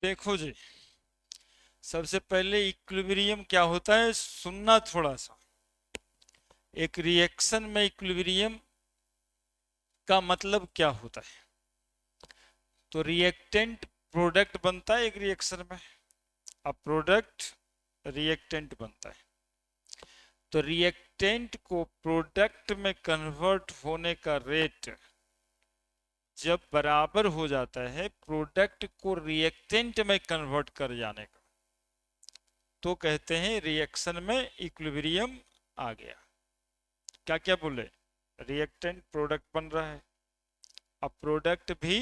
देखो जी, सबसे पहले इक्विलिब्रियम क्या होता है सुनना थोड़ा सा। एक रिएक्शन में इक्विलिब्रियम का मतलब क्या होता है? तो रिएक्टेंट प्रोडक्ट बनता है एक रिएक्शन में। अब प्रोडक्ट रिएक्टेंट बनता है, तो रिएक्टेंट को प्रोडक्ट में कन्वर्ट होने का रेट जब बराबर हो जाता है प्रोडक्ट को रिएक्टेंट में कन्वर्ट कर जाने का, तो कहते हैं रिएक्शन में इक्विलिब्रियम आ गया। क्या क्या बोले? रिएक्टेंट प्रोडक्ट बन रहा है, अब प्रोडक्ट भी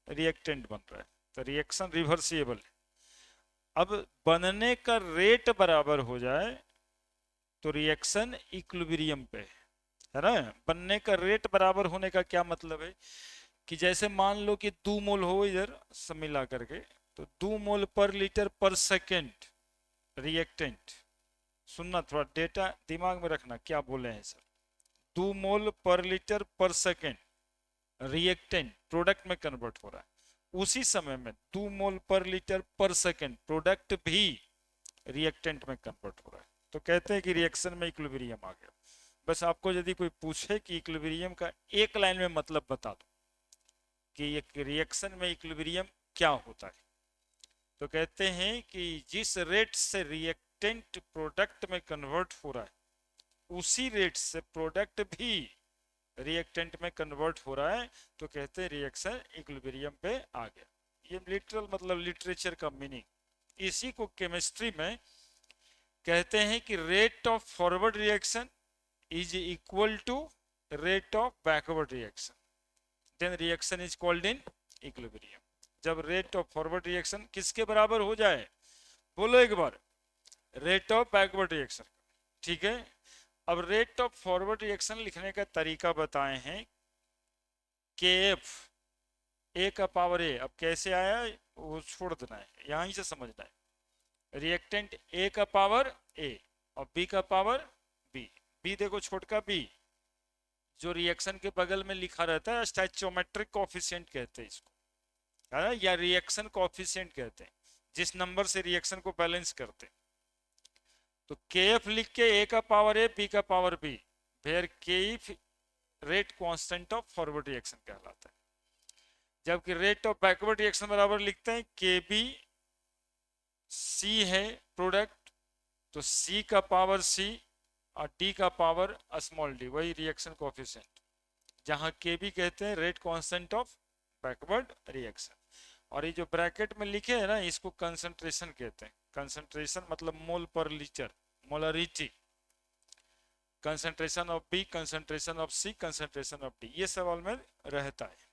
रिएक्टेंट बन रहा है, तो रिएक्शन रिवर्सिबल है। अब बनने का रेट बराबर हो जाए तो रिएक्शन इक्विलिब्रियम पे है ना। बनने का रेट बराबर होने का क्या मतलब है कि जैसे मान लो कि 2 मोल हो इधर सब मिला करके, तो 2 मोल पर लीटर पर सेकेंड रिएक्टेंट। सुनना, थोड़ा डेटा दिमाग में रखना क्या बोले हैं सर। 2 मोल पर लीटर पर सेकेंड रिएक्टेंट प्रोडक्ट में कन्वर्ट हो रहा है, उसी समय में 2 मोल पर लीटर पर सेकेंड प्रोडक्ट भी रिएक्टेंट में कन्वर्ट हो रहा है, तो कहते हैं कि रिएक्शन में इक्विलिब्रियम आ गया। बस आपको यदि कोई पूछे कि इक्विलिब्रियम का एक लाइन में मतलब बता दो कि एक रिएक्शन में इक्विलिब्रियम क्या होता है, तो कहते हैं कि जिस रेट से रिएक्टेंट प्रोडक्ट में कन्वर्ट हो रहा है उसी रेट से प्रोडक्ट भी रिएक्टेंट में कन्वर्ट हो रहा है, तो कहते हैं रिएक्शन इक्विलिब्रियम पे आ गया। ये लिटरल मतलब लिटरेचर का मीनिंग। इसी को केमिस्ट्री में कहते हैं कि rate of forward reaction is equal to rate of backward reaction, then reaction is called in equilibrium. जब रेट ऑफ फॉरवर्ड रिएक्शन किसके बराबर हो जाए, बोलो एक बार, रेट ऑफ बैकवर्ड रिएक्शन। ठीक है, अब रेट ऑफ फॉरवर्ड रिएक्शन लिखने का तरीका बताए हैं, के एफ ए का पावर ए। अब कैसे आया वो छोड़ देना है, यहां से समझना है। रिएक्टेंट ए का पावर ए और बी का पावर बी। बी देखो छोटका बी, जो रिएक्शन के बगल में लिखा रहता है स्टैचोमेट्रिक कोफिशिएंट कहते हैं इसको, है ना, या रिएक्शन कोफिशिएंट कहते हैं, जिस नंबर से रिएक्शन को बैलेंस करते हैं। तो के एफ लिख के ए का पावर ए बी का पावर बी, वेयर के F rate constant of forward reaction कहलाता है। जबकि रेट ऑफ बैकवर्ड रिएक्शन बराबर लिखते हैं के बी सी है प्रोडक्ट, तो सी का पावर सी और डी का पावर स्मॉल डी, वही रिएक्शन कोफिशिएंट, जहां के बी कहते हैं rate constant of backward reaction. और ये जो ब्रैकेट में लिखे हैं ना इसको कंसंट्रेशन कहते हैं। कंसंट्रेशन मतलब mole per litre, molarity. Concentration of B, concentration of C, concentration of D, ये सवाल में रहता है।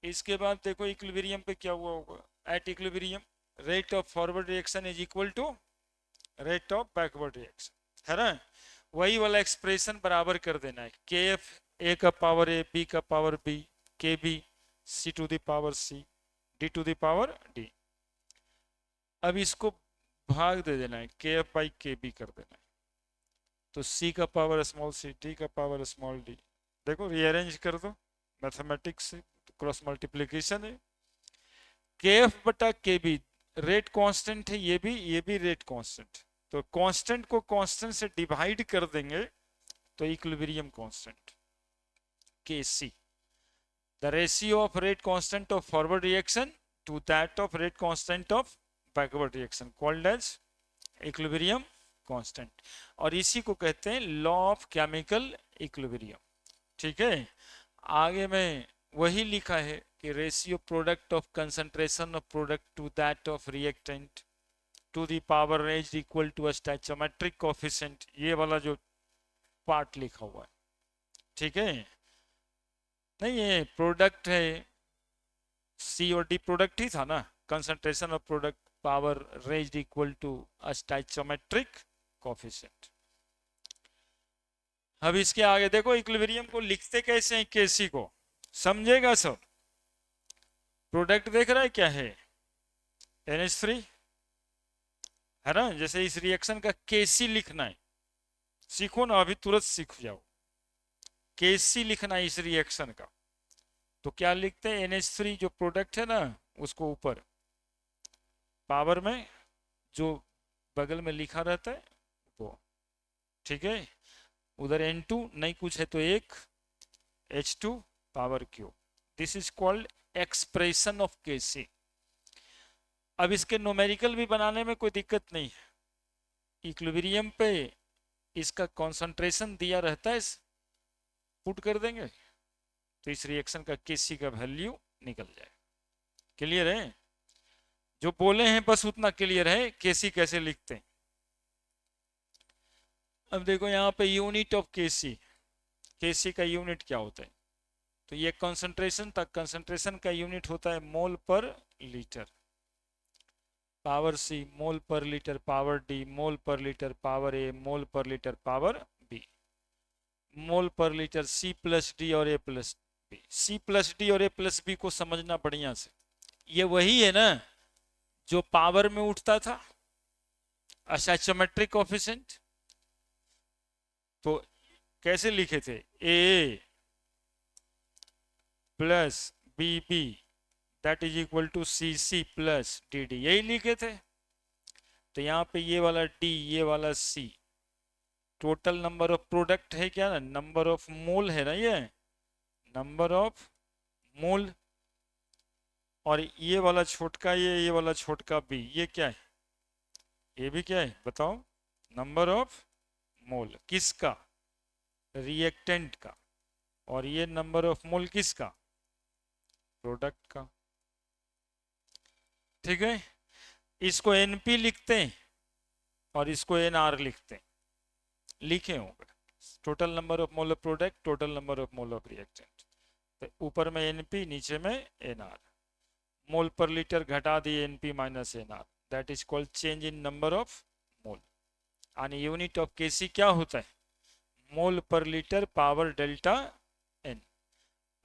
इसके बाद देखो इक्विलिब्रियम पे क्या हुआ होगा। At equilibrium rate of forward reaction is equal to rate of backward reaction, है ना। वही वाला एक्सप्रेशन बराबर कर देना है, के एफ ए का पावर ए बी का power B, K B C to the power C D to the power D. अब इसको भाग दे देना है, के एफ बाई के बी कर देना है, तो सी का पावर स्मॉल सी डी का पावर स्मॉल डी। देखो रीअरेंज कर दो मैथमेटिक्स से, क्रॉस मल्टीप्लीकेशन है। के एफ बटा के बी रेट कांस्टेंट है, ये भी रेट कांस्टेंट, तो कांस्टेंट को कांस्टेंट से डिवाइड कर देंगे तो equilibrium constant K C, the ratio of rate constant of forward reaction to that of rate constant of backward reaction called as equilibrium constant. और इसी को कहते हैं लॉ ऑफ केमिकल इक्विलिब्रियम। ठीक है, आगे में वही लिखा है कि ratio product of concentration of product to that of reactant to the power range equal to stoichiometric coefficient, ये वाला जो पार्ट लिखा हुआ है। ठीक है, नहीं ये प्रोडक्ट है, सी और डी प्रोडक्ट ही था ना, concentration of product power range equal to stoichiometric coefficient. अब इसके आगे देखो इक्विलिब्रियम को लिखते कैसे हैं, केसी को समझेगा सब। प्रोडक्ट देख रहा है क्या है, NH3, है ना। जैसे इस रिएक्शन का केसी लिखना है, सीखो ना अभी तुरंत सीख जाओ। केसी लिखना है इस रिएक्शन का, तो क्या लिखते हैं, NH3 जो प्रोडक्ट है ना उसको ऊपर, पावर में जो बगल में लिखा रहता है वो, ठीक है। उधर n2 नहीं कुछ है तो एक h2 power Q, this is called expression of Kc. अब इसके न्यूमेरिकल भी बनाने में कोई दिक्कत नहीं है, इक्विलिब्रियम पे इसका कॉन्सेंट्रेशन दिया रहता है, पुट कर देंगे तो इस रिएक्शन का केसी का वैल्यू निकल जाए। क्लियर है? जो बोले हैं बस उतना क्लियर है, केसी कैसे लिखते हैं। अब देखो यहाँ पे यूनिट ऑफ केसी, केसी का यूनिट क्या होता है, तो ये कंसंट्रेशन तक, कंसंट्रेशन का यूनिट होता है मोल पर लीटर, पावर सी मोल पर लीटर, पावर डी मोल पर लीटर, पावर ए मोल पर लीटर, पावर बी मोल पर लीटर, सी प्लस डी और A plus B. C plus D और ए प्लस बी को समझना बढ़िया से, ये वही है ना जो पावर में उठता था, स्टोइचोमेट्रिक कोएफिशिएंट। तो कैसे लिखे थे, A plus B B that is equal to C C plus D D, यही लिखे थे। तो यहाँ पे ये वाला डी ये वाला सी टोटल नंबर ऑफ प्रोडक्ट है क्या ना, नंबर ऑफ मोल है ना, ये नंबर ऑफ मोल। और ये वाला छोटका ये वाला छोटका बी, ये क्या है, ये भी क्या है बताओ, नंबर ऑफ मोल किसका, रिएक्टेंट का। और ये नंबर ऑफ मोल किसका, प्रोडक्ट का। ठीक है, इसको एनपी लिखते हैं और इसको एनआर लिखते हैं, लिखे होंगे total number of mole of product, total number of mole of reactant. तो ऊपर में एनपी नीचे में एनआर, मोल पर लीटर घटा दिए n p minus n r, that is called change in number of mole. यानी यूनिट ऑफ केसी क्या होता है, मोल per litre power delta N.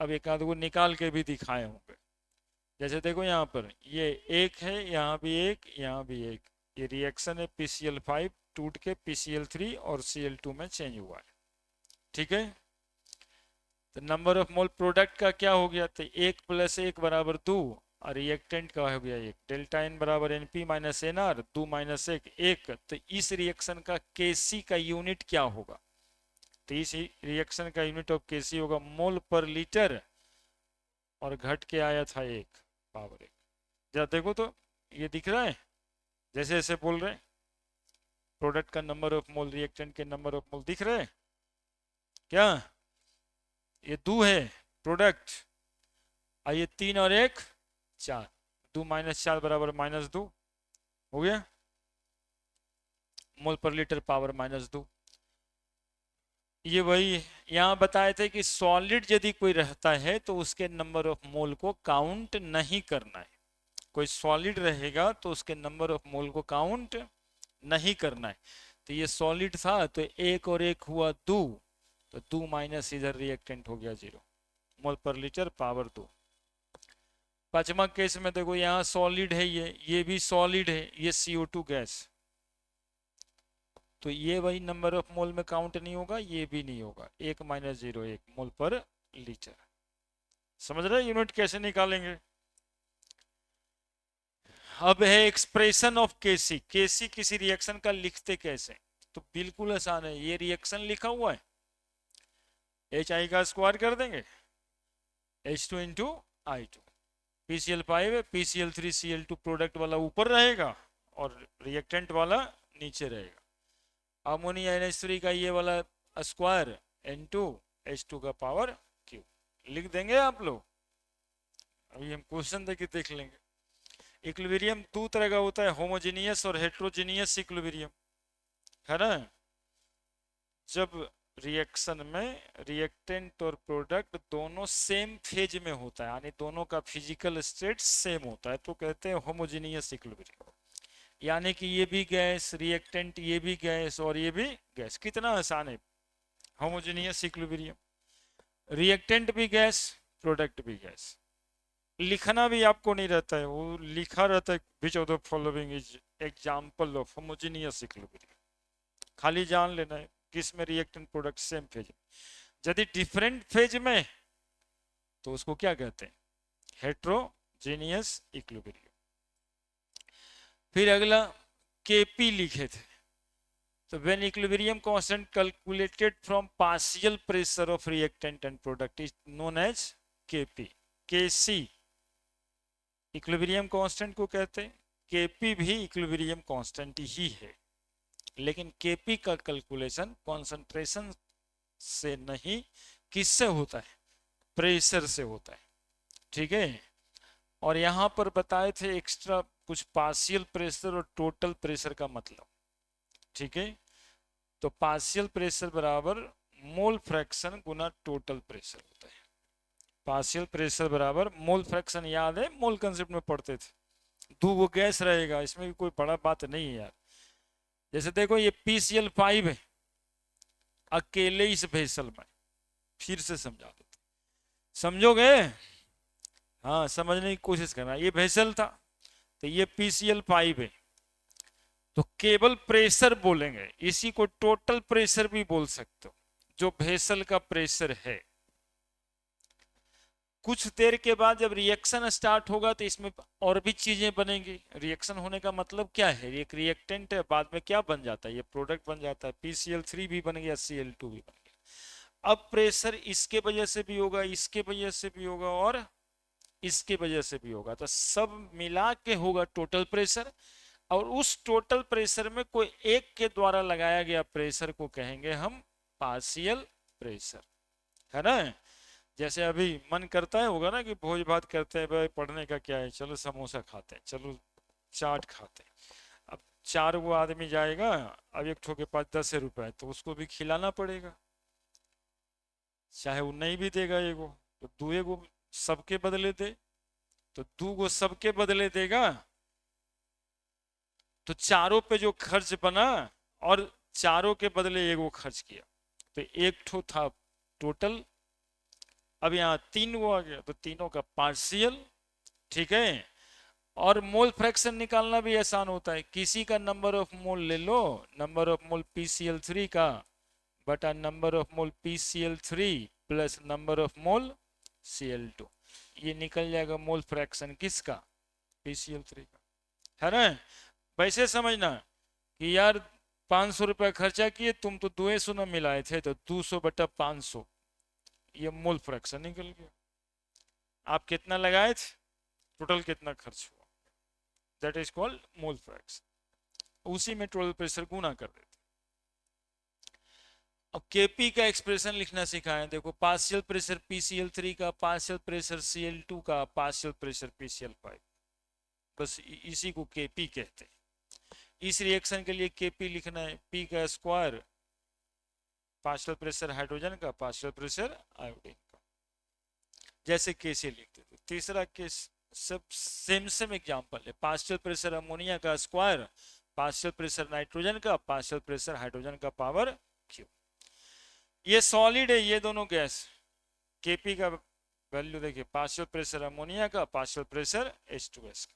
अब एक आध को निकाल के भी दिखाए होंगे, जैसे देखो यहाँ पर ये एक है, यहाँ भी एक, यहाँ भी एक, ये रिएक्शन है PCl5 टूट के PCl3 और Cl2 में चेंज हुआ है। ठीक है, तो नंबर ऑफ मोल प्रोडक्ट का क्या हो गया, तो एक प्लस एक बराबर दो, और रिएक्टेंट का हो गया एक, डेल्टा एन बराबर एनपी माइनस एनआर, दो माइनस एक एक। तो इस रिएक्शन का केसी का यूनिट क्या होगा, तो इस रिएक्शन का यूनिट ऑफ केसी होगा मोल पर लीटर, और घट के आया था एक, पावर एक। जरा देखो तो ये दिख रहा है, जैसे जैसे बोल रहे हैं प्रोडक्ट का नंबर ऑफ मोल, रिएक्टेंट के नंबर ऑफ मोल दिख रहे हैं क्या, ये दो है प्रोडक्ट, आइए तीन और एक चार, दो माइनस चार बराबर माइनस दो, हो गया मोल पर लीटर पावर माइनस दो। ये वही यहाँ बताए थे कि सॉलिड यदि कोई रहता है तो उसके नंबर ऑफ मोल को काउंट नहीं करना है, कोई सॉलिड रहेगा तो उसके नंबर ऑफ मोल को काउंट नहीं करना है। तो ये सॉलिड था तो एक और एक हुआ दो, तो दो माइनस इधर रिएक्टेंट हो गया जीरो, मोल पर लीटर पावर दो। पांचवा केस में देखो यहाँ सॉलिड है, ये भी सॉलिड है, ये CO2 गैस, तो ये वही नंबर ऑफ मोल में काउंट नहीं होगा, ये भी नहीं होगा, एक माइनस जीरो एक मोल पर लीटर। समझ रहे यूनिट कैसे निकालेंगे। अब है एक्सप्रेशन ऑफ केसी, केसी किसी रिएक्शन का लिखते कैसे, तो बिल्कुल आसान है, ये रिएक्शन लिखा हुआ है, HI का स्क्वायर कर देंगे, H2 इंटू I2, PCl5 है, PCl3 Cl2 प्रोडक्ट वाला ऊपर रहेगा और रिएक्टेंट वाला नीचे रहेगा। अमोनिया NH3 का ये वाला स्क्वायर N2 H2 का पावर Q, लिख देंगे आप लोग। अभी हम क्वेश्चन देख लेंगे। इक्विलिब्रियम दो तरह का होता है, होमोजेनियस और हेट्रोजेनियस इक्विलिब्रियम, है ना। जब रिएक्शन में रिएक्टेंट और प्रोडक्ट दोनों सेम फेज में होता है, यानी दोनों का फिजिकल स्टेट सेम होता है, तो कहते हैं होमोजेनियस इक्विलिब्रियम। यानी कि ये भी गैस रिएक्टेंट, ये भी गैस और ये भी गैस, कितना आसान है होमोजेनियस इक्विलिब्रियम। रिएक्टेंट भी गैस, प्रोडक्ट भी गैस, लिखना भी आपको नहीं रहता है, वो लिखा रहता है विच of the following is example of homogeneous equilibrium, खाली जान लेना है किस में रिएक्टेंट प्रोडक्ट सेम फेज में। यदि डिफरेंट फेज में तो उसको क्या कहते हैं, हेट्रोजेनियस इक्विलिब्रियम। फिर अगला Kp लिखे थे, तो when equilibrium constant calculated from partial pressure of reactant and product is known as Kp। Kc equilibrium constant को कहते हैं, Kp भी इक्विलिब्रियम कांस्टेंट ही है, लेकिन Kp का कैलकुलेशन कॉन्सेंट्रेशन से नहीं, किससे होता है, प्रेशर से होता है, ठीक है। और यहां पर बताए थे एक्स्ट्रा कुछ पार्शियल प्रेशर और टोटल प्रेशर का मतलब, ठीक है। तो पार्शियल प्रेशर बराबर मोल फ्रैक्शन गुना टोटल प्रेशर होता है। पार्शियल प्रेशर बराबर मोल फ्रैक्शन, याद है मोल कंसेप्ट में पढ़ते थे, दो वो गैस रहेगा, इसमें भी कोई बड़ा बात नहीं है यार। जैसे देखो ये PCl5 है अकेले इस वेसल में, फिर से समझा देते, समझोगे, हाँ समझने की कोशिश करना। ये वेसल था, तो ये PCl5 है, तो केवल प्रेशर बोलेंगे, इसी को टोटल प्रेशर भी बोल सकते हो, जो वेसल का प्रेशर है। कुछ देर के बाद जब रिएक्शन स्टार्ट होगा तो इसमें और भी चीजें बनेंगी। रिएक्शन होने का मतलब क्या है, एक रिएक्टेंट है, बाद में क्या बन जाता है, ये प्रोडक्ट बन जाता है, PCl3 भी बन गया, Cl2 भी बन गया। अब प्रेशर इसके वजह से भी होगा, इसके वजह से भी होगा और इसके वजह से भी होगा, तो सब मिला के होगा टोटल प्रेशर। और उस टोटल प्रेशर में कोई एक के द्वारा लगाया गया प्रेशर को कहेंगे हम पार्शियल प्रेशर, है ना। जैसे अभी मन करता है होगा ना कि भोज भात करते हैं, भाई पढ़ने का क्या है, चलो समोसा खाते हैं, चलो चाट खाते हैं। अब 4 वो आदमी जाएगा, अब एक ठो के पास 10 रुपए, तो उसको भी खिलाना पड़ेगा, चाहे वो नहीं भी देगा एगो, तो दू एगो सबके बदले दे, तो 2 गो सबके बदले देगा, तो चारों पे जो खर्च बना और चारों के बदले एगो खर्च किया, तो एक ठो था टोटल। अब यहाँ 3 गो आ गया, तो तीनों का पार्शियल, ठीक है। और मोल फ्रैक्शन निकालना भी आसान होता है, किसी का नंबर ऑफ मोल ले लो, नंबर ऑफ मोल PCl3 का बटा number of mole PCl3 plus number of mole Cl2, ये निकल जाएगा मोल फ्रैक्शन किसका, PCl3 का, है ना। वैसे समझना कि यार 500 रुपया खर्चा किए तुम, तो 200 न मिलाए थे, तो 200 बटा 500, ये मोल फ्रैक्शन निकल गया। आप कितना लगाए थे, टोटल कितना खर्च हुआ, that is called mole fraction, उसी में टोटल प्रेशर गुना कर देते। अब Kp का एक्सप्रेशन लिखना सिखाएं, देखो पार्शियल प्रेशर PCl3 का, पार्शियल प्रेशर Cl2 का, पार्शियल प्रेशर PCl5, बस इसी को Kp कहते हैं। इस रिएक्शन के लिए Kp लिखना है P का स्क्वायर, पार्शियल प्रेशर हाइड्रोजन का, पार्शियल प्रेशर आयोडीन का, जैसे Kc लिखते थे। तीसरा केस सब सेम एग्जांपल है, पार्शियल प्रेशर अमोनिया का स्क्वायर, पार्शियल प्रेशर नाइट्रोजन का, पार्शियल प्रेशर हाइड्रोजन का पावर क्यू। ये सॉलिड है, ये दोनों गैस। Kp का वैल्यू देखिए, पार्शियल प्रेशर अमोनिया का, पार्शियल प्रेशर H2S का।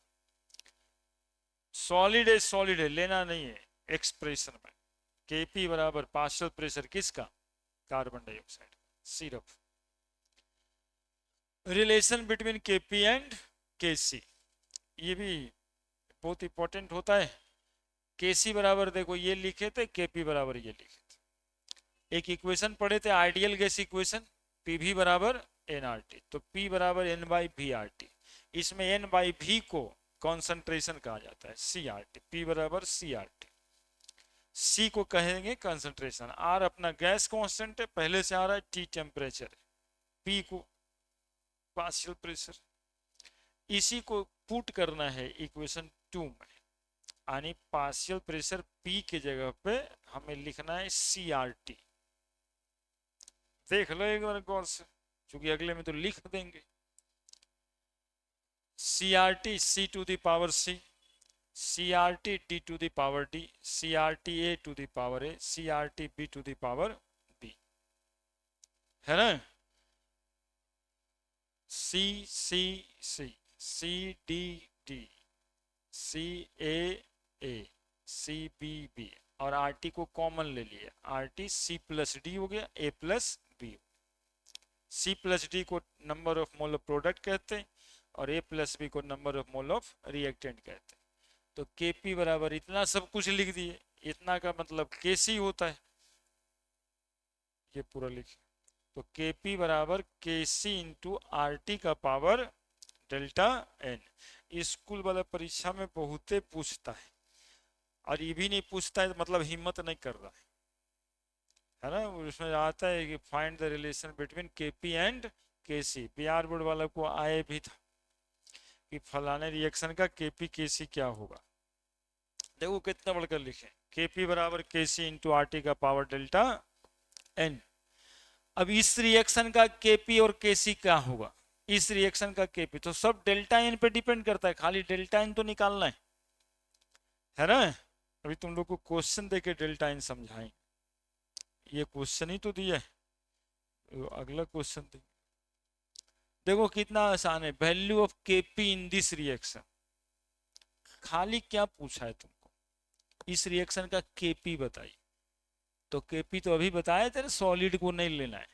सॉलिड है, लेना नहीं है एक्सप्रेशन में। Kp बराबर पार्शियल प्रेशर किसका, कार्बन डाइऑक्साइड, सिर्फ। Relation between Kp and Kc, ये भी बहुत इंपॉर्टेंट होता है। Kc बराबर देखो ये लिखे थे, Kp बराबर ये लिखे थे। एक इक्वेशन पढ़े थे आइडियल गैस इक्वेशन, Pv बराबर nRT, तो P बराबर n/VRT, इसमें n/V को कॉन्सेंट्रेशन कहा जाता है, CRT, P बराबर CRT। C को कहेंगे कंसंट्रेशन, R अपना गैस कांस्टेंट है, पहले से आ रहा है, T टेम्परेचर, P को पार्शियल प्रेशर। इसी को पुट करना है इक्वेशन 2 में, यानी पार्शियल प्रेशर P की जगह पे हमें लिखना है CRT। देख लो एक बार गौर से, क्योंकि अगले में तो लिख देंगे। CRT C to the power C, CRT D to the power D, CRT A to the power A, CRT B to the power B, है ना। C C C, C D D, C A A, C B B, और RT को common ले लिया, RT C plus D हो गया, A plus B। C plus D को number of mole of product कहते हैं, और A प्लस B को number of mole of reactant कहते हैं। तो Kp बराबर इतना सब कुछ लिख दिए, इतना का मतलब Kc होता है, ये पूरा लिखिए। तो Kp बराबर Kc इंटू आर टी का पावर डेल्टा एन। स्कूल वाला परीक्षा में बहुते पूछता है, और ये भी नहीं पूछता है तो मतलब हिम्मत नहीं कर रहा है ना। उसमें आता है कि find the relation between Kp and Kc। Bihar board वाला को आए भी था कि फलाने रिएक्शन का Kp Kc क्या होगा। देखो कितना बढ़कर लिखे, Kp बराबर Kc इंटू आर टी का पावर डेल्टा एन। अब इस रिएक्शन का Kp और Kc क्या होगा, इस रिएक्शन का Kp, तो सब डेल्टा एन पे डिपेंड करता है, खाली डेल्टा एन तो निकालना है ना। अभी तुम लोग को क्वेश्चन देके डेल्टा एन समझाएं, ये क्वेश्चन ही तो दिया है, तो अगला क्वेश्चन दे। देखो कितना आसान है, value of Kp in this reaction. खाली क्या पूछा है तुमको, इस रिएक्शन का Kp बताइए। तो Kp तो अभी बताया तेरे, सॉलिड को नहीं लेना है,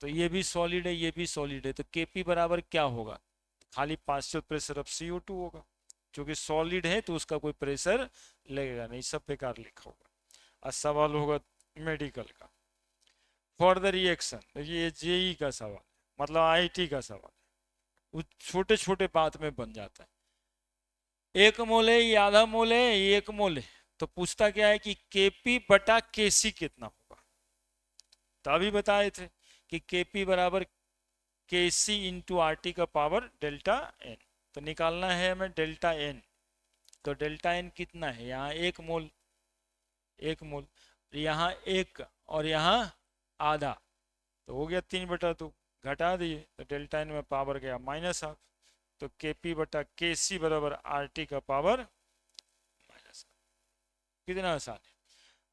तो ये भी सॉलिड है, ये भी सॉलिड है, तो Kp बराबर क्या होगा, खाली पार्शियल प्रेशर ऑफ CO2 होगा। क्योंकि सॉलिड है तो उसका कोई प्रेशर लगेगा नहीं, सब बेकार लिखा होगा। और सवाल होगा मेडिकल का, फॉर द रिएक्शन, ये जेई का सवाल, मतलब आईटी का सवाल, वो छोटे छोटे बात में बन जाता है। 1 मोल है, ये आधा मोल है, ये 1 मोल है, तो पूछता क्या है कि Kp बटा Kc कितना होगा। तो अभी बताए थे कि Kp बराबर Kc इंटू आर टी का पावर डेल्टा एन। तो निकालना है हमें डेल्टा एन। तो डेल्टा एन कितना है, यहाँ 1 मोल, 1 मोल, यहाँ 1 और यहाँ आधा, तो हो गया 3/2, घटा दिए तो डेल्टा एन में पावर गया -1/2। तो Kp बटा Kc बराबर आर टी का पावर -1/2। कितना आसान है,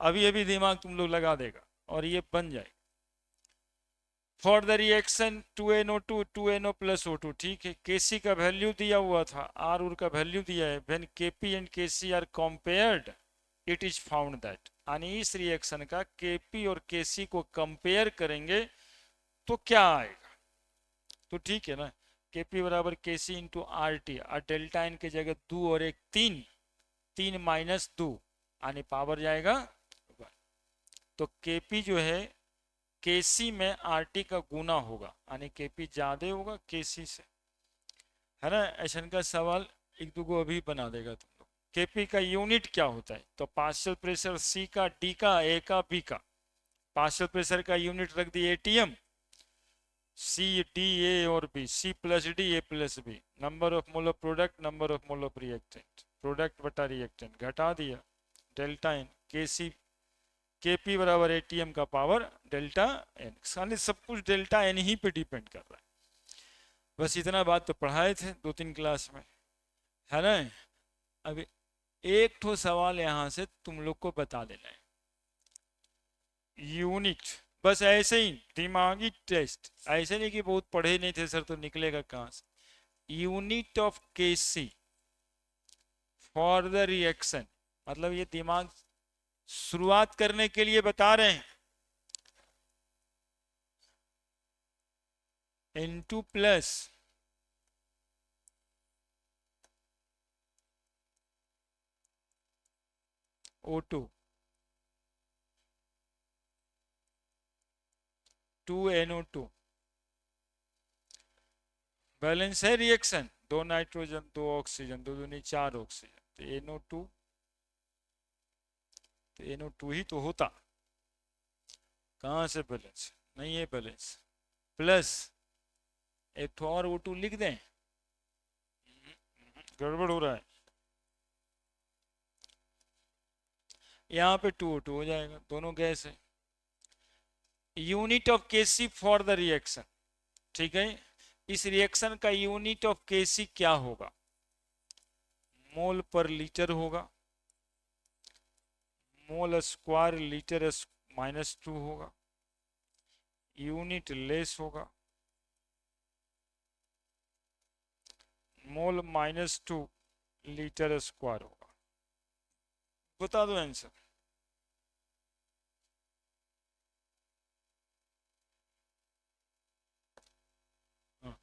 अभी अभी दिमाग तुम लोग लगा देगा और ये बन जाएगा। For the reaction 2NO2 2NO plus O2, ठीक है, Kc का वैल्यू दिया हुआ था, आर उर का वैल्यू दिया है। When Kp and Kc are compared it is found that, यानी इस रिएक्शन का Kp और Kc को कंपेयर करेंगे तो क्या आएगा। तो ठीक है ना, Kp बराबर Kc इंटू आर टी, और डेल्टा एन की जगह 2 और 1 3, 3 माइनस 2 यानी पावर जाएगा 1। तो Kp जो है Kc में आर टी का गुना होगा, यानी Kp ज्यादा होगा Kc से, है ना। ऐसा का सवाल एक दो को अभी बना देगा तुम लोग। Kp का यूनिट क्या होता है, तो पार्शियल प्रेशर C का, D का, A का, B का। पार्शियल प्रेशर का यूनिट रख दिए ATM, C D A और B, C plus D A plus B। Number of mole of product, number of mole of reactant, product बटा reactant, घटा दिया डेल्टा एन। Kp बराबर ATM का पावर डेल्टा एन, साले सब कुछ डेल्टा एन ही पे डिपेंड कर रहा है। बस इतना बात तो पढ़ाए थे 2-3 क्लास में, है ना। अभी एक ठो सवाल यहां से तुम लोग को बता देना है, यूनिट, बस ऐसे ही दिमागी टेस्ट, ऐसे नहीं कि बहुत पढ़े नहीं थे सर तो निकलेगा कहां से। Unit of Kc for the reaction, मतलब ये दिमाग शुरुआत करने के लिए बता रहे हैं। N2 plus O2 2NO2, balance है रिएक्शन, 2 नाइट्रोजन 2 ऑक्सीजन, 2 दूनी 4 ऑक्सीजन, तो NO2, तो NO2 ही तो होता, कहां से बैलेंस, नहीं है बैलेंस, प्लस एक तो और O2 लिख दें, गड़बड़ हो रहा है, यहाँ पे 2O2 हो जाएगा, दोनों गैस है। Unit of Kc for the reaction, ठीक है, इस रिएक्शन का यूनिट ऑफ Kc क्या होगा, मोल पर लीटर होगा, मोल स्क्वायर लीटर -2 होगा, यूनिट लेस होगा, मोल -2 लीटर स्क्वायर होगा। बता दो आंसर। हाँ।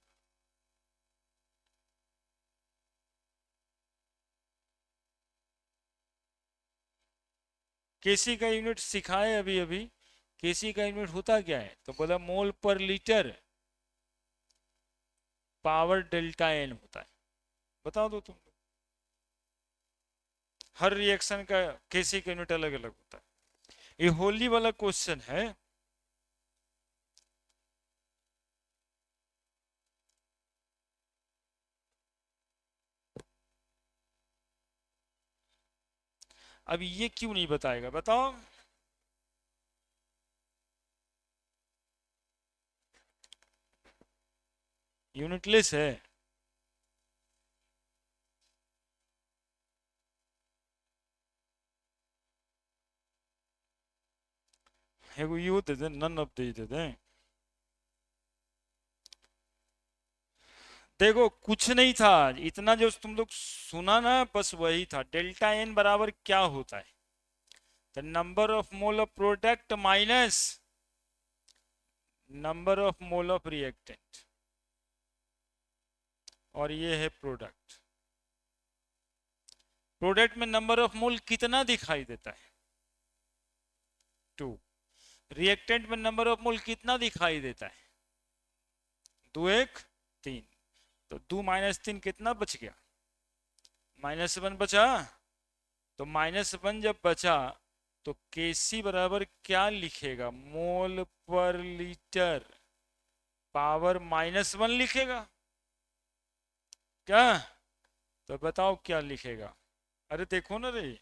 केसी का यूनिट सिखाए अभी अभी। केसी का यूनिट होता क्या है, तो बोला मोल per litre power delta N होता है। बता दो तुम। हर रिएक्शन का केसी का यूनिट अलग अलग होता है। ये होली वाला क्वेश्चन है। अब ये क्यों नहीं बताएगा, बताओ। यूनिटलेस है। एगो यू दे दे, नन ऑफ दे दे। देखो कुछ नहीं था, इतना जो तुम लोग सुना ना, बस वही था। डेल्टा एन बराबर क्या होता है, the number of mole of product minus number of mole of reactant. और ये है प्रोडक्ट। प्रोडक्ट में नंबर ऑफ मोल कितना दिखाई देता है, 2। रिएक्टेंट में नंबर ऑफ मोल कितना दिखाई देता है, 2 1 3। तो 2 - 3 कितना बच गया, -1 बचा। तो -1 जब बचा तो केसी बराबर क्या लिखेगा, मोल पर लीटर पावर -1 लिखेगा क्या। तो बताओ क्या लिखेगा। अरे देखो ना रे,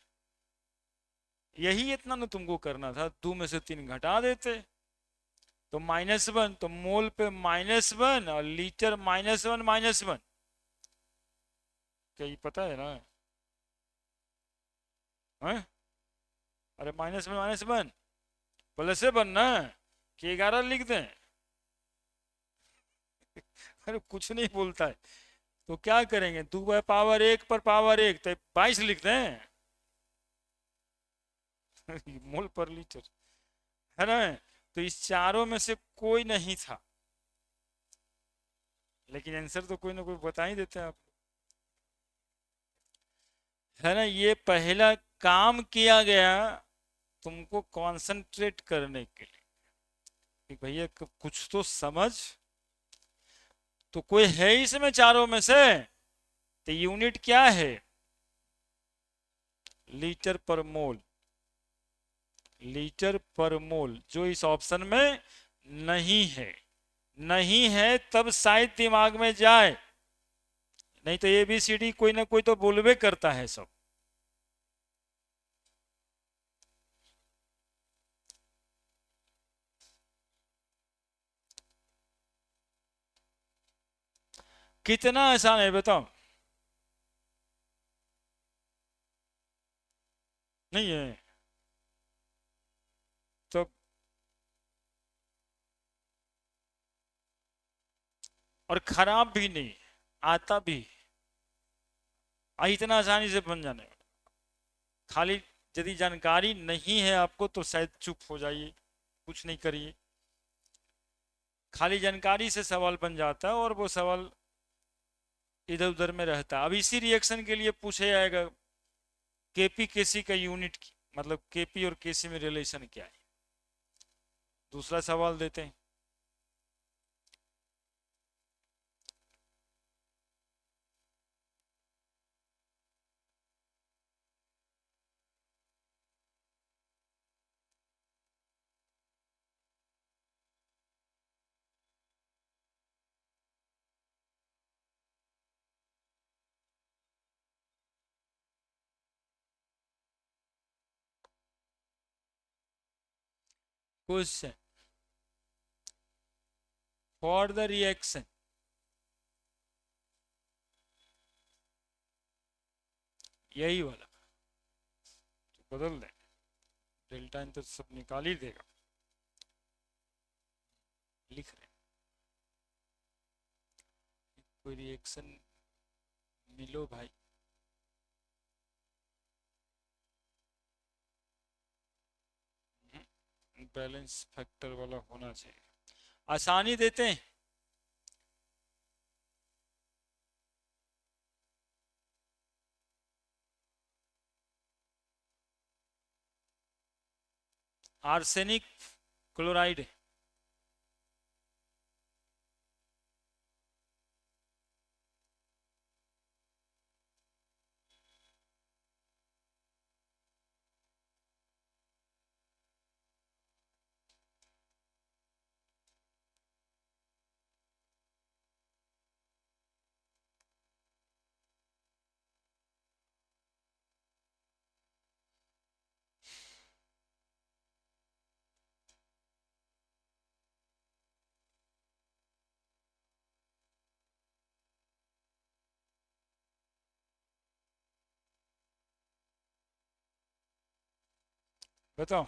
यही इतना ना तुमको करना था, 2 में से 3 घटा देते। तो -1, तो मोल पे -1 और लीटर -1। क्या ये पता है ना, है? अरे -1 प्लस से बनना कि 11 लिख दें। अरे कुछ नहीं बोलता है। तो क्या करेंगे, 2 पावर 1 पर पावर 1 तो 22 लिख दें। मोल पर लीटर, है ना। तो इस चारों में से कोई नहीं था, लेकिन आंसर तो कोई ना कोई बता ही देते हैं आप, है ना। ये पहला काम किया गया तुमको कंसंट्रेट करने के लिए कि भैया कुछ तो समझ। तो कोई है इसमें चारों में से, तो यूनिट क्या है, लीटर पर मोल। लीटर पर मोल जो इस ऑप्शन में नहीं है। नहीं है तब शायद दिमाग में जाए, नहीं तो ए बी सी डी कोई ना कोई तो बोलबे करता है सब। कितना आसान है बताओ। नहीं है तो, और खराब भी नहीं, आता भी इतना आसानी से बन जाने वाला। खाली यदि जानकारी नहीं है आपको तो शायद चुप हो जाइए, कुछ नहीं करिए। खाली जानकारी से सवाल बन जाता है और वो सवाल इधर उधर में रहता है। अब इसी रिएक्शन के लिए पूछे जाएगा केपी केसी का यूनिट की, मतलब केपी और केसी में रिलेशन क्या है। दूसरा सवाल देते हैं। क्वेश्चन फॉर द रिएक्शन, यही वाला तो बदल दें, डेल्टा इन तो सब निकाल ही देगा। लिख रहे हैं कोई रिएक्शन मिलो भाई। बैलेंस फैक्टर वाला होना चाहिए, आसानी देते हैं। Arsenic chloride. बताओ।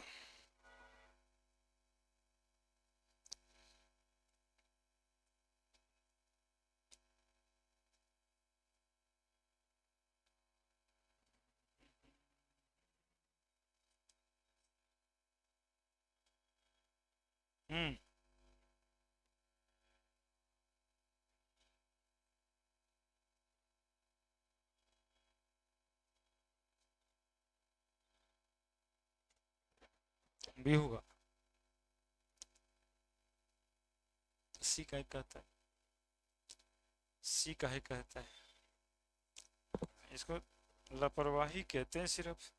हम्म। भी होगा। सी काहे कहता है, सी काहे कहता है, इसको लापरवाही कहते हैं सिर्फ,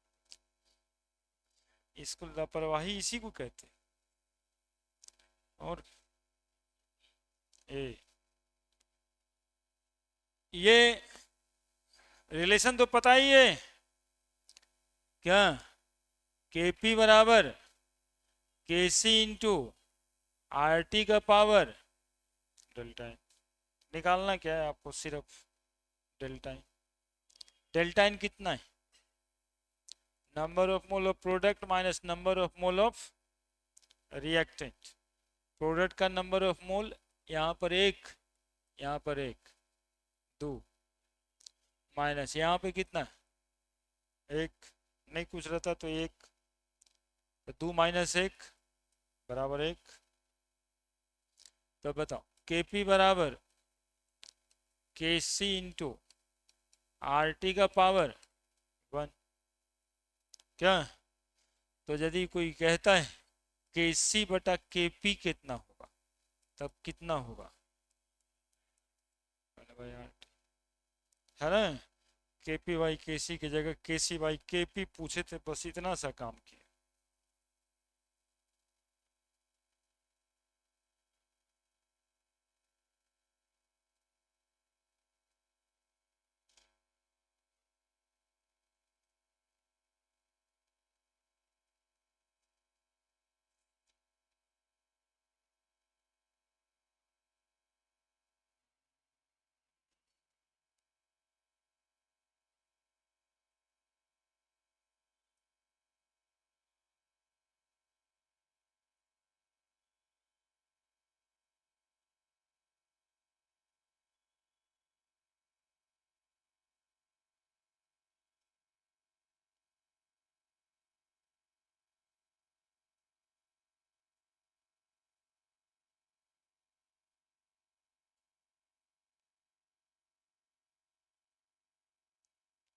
इसको लापरवाही इसी को कहते हैं। और ए, ये रिलेशन तो पता ही है क्या, केपी बराबर के सी इंटू आर टी का पावर डेल्टा एन। निकालना क्या है आपको, सिर्फ डेल्टा एन। डेल्टा एन कितना है, number of mole of product minus number of mole of reactant. Product का नंबर ऑफ मोल यहाँ पर एक, यहाँ पर एक, दो, माइनस यहाँ पे कितना, एक, नहीं कुछ रहता तो एक, तो दो माइनस एक बराबर एक। तो बताओ केपी बराबर के सी इंटू आर टी का पावर वन। क्या, तो यदि कोई कहता है के सी बटा के पी कितना होगा, तब कितना होगा, है ना। के पी बाई के सी की जगह के सी बाई के पी पूछे थे, बस इतना सा काम किया।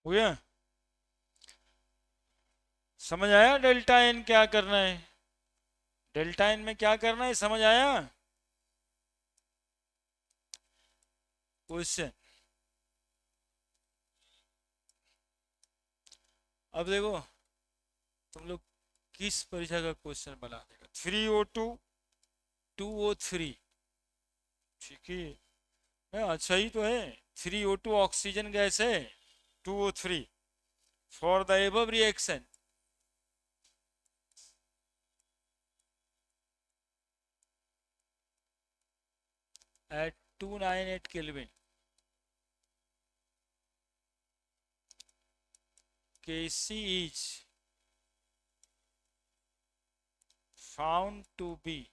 हो गया, समझ आया डेल्टा एन क्या करना है, डेल्टा एन में क्या करना है, समझ आया। क्वेश्चन, अब देखो तुम लोग किस परीक्षा का क्वेश्चन बना देगा, 3O2 2O3, ठीक है, अच्छा ही तो है। 3O2 ऑक्सीजन गैस है, 2O3 for the above reaction at 298 Kelvin, Kc is found to be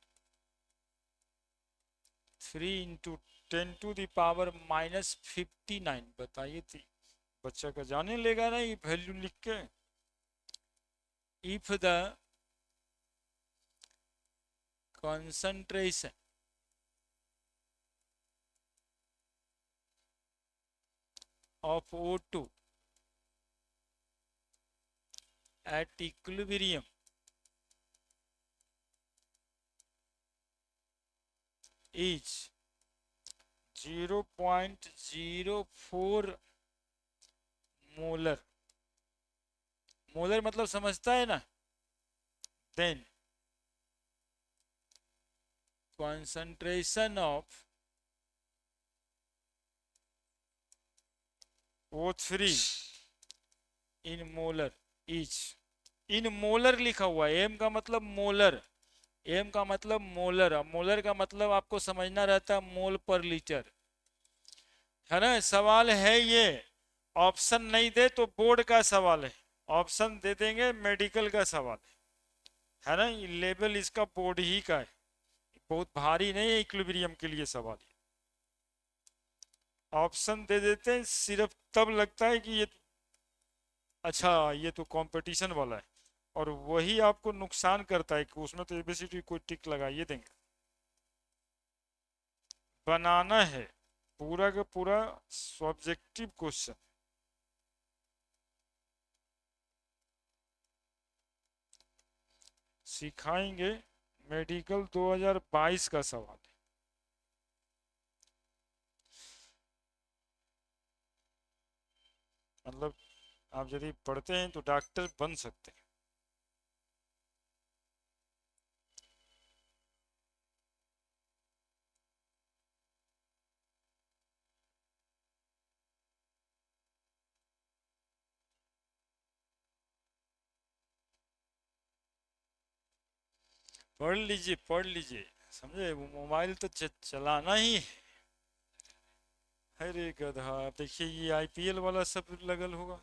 3 into 10 to the power minus 59। बताइए थी, बच्चा का जाने लेगा ना ये वैल्यू लिख के। If the concentration of O2 at equilibrium is 0.04 molar. Molar मतलब समझता है ना। Then concentration of O3 in molar is, in molar लिखा हुआ है, एम का मतलब मोलर, एम का मतलब मोलर, मोलर का मतलब आपको समझना रहता है मोल पर लीटर, है ना। सवाल है ये, ऑप्शन नहीं दे तो बोर्ड का सवाल है, ऑप्शन दे देंगे मेडिकल का सवाल है ना। ये लेवल इसका बोर्ड ही का है, बहुत भारी नहीं है इक्विलिब्रियम के लिए सवाल। ऑप्शन दे देते हैं सिर्फ तब लगता है कि ये अच्छा ये तो कंपटीशन वाला है, और वही आपको नुकसान करता है कि उसमें तो एबीसीडी कोई टिक लगाइए देंगे। बनाना है पूरा का पूरा सब्जेक्टिव क्वेश्चन, सिखाएंगे, मेडिकल 2022 का सवाल है। मतलब आप यदि पढ़ते हैं तो डॉक्टर बन सकते हैं। पढ़ लीजिए पढ़ लीजिए, समझे, वो मोबाइल तो चलाना ही है। अरे गधा, देखिए ये आईपीएल वाला सब लगल होगा।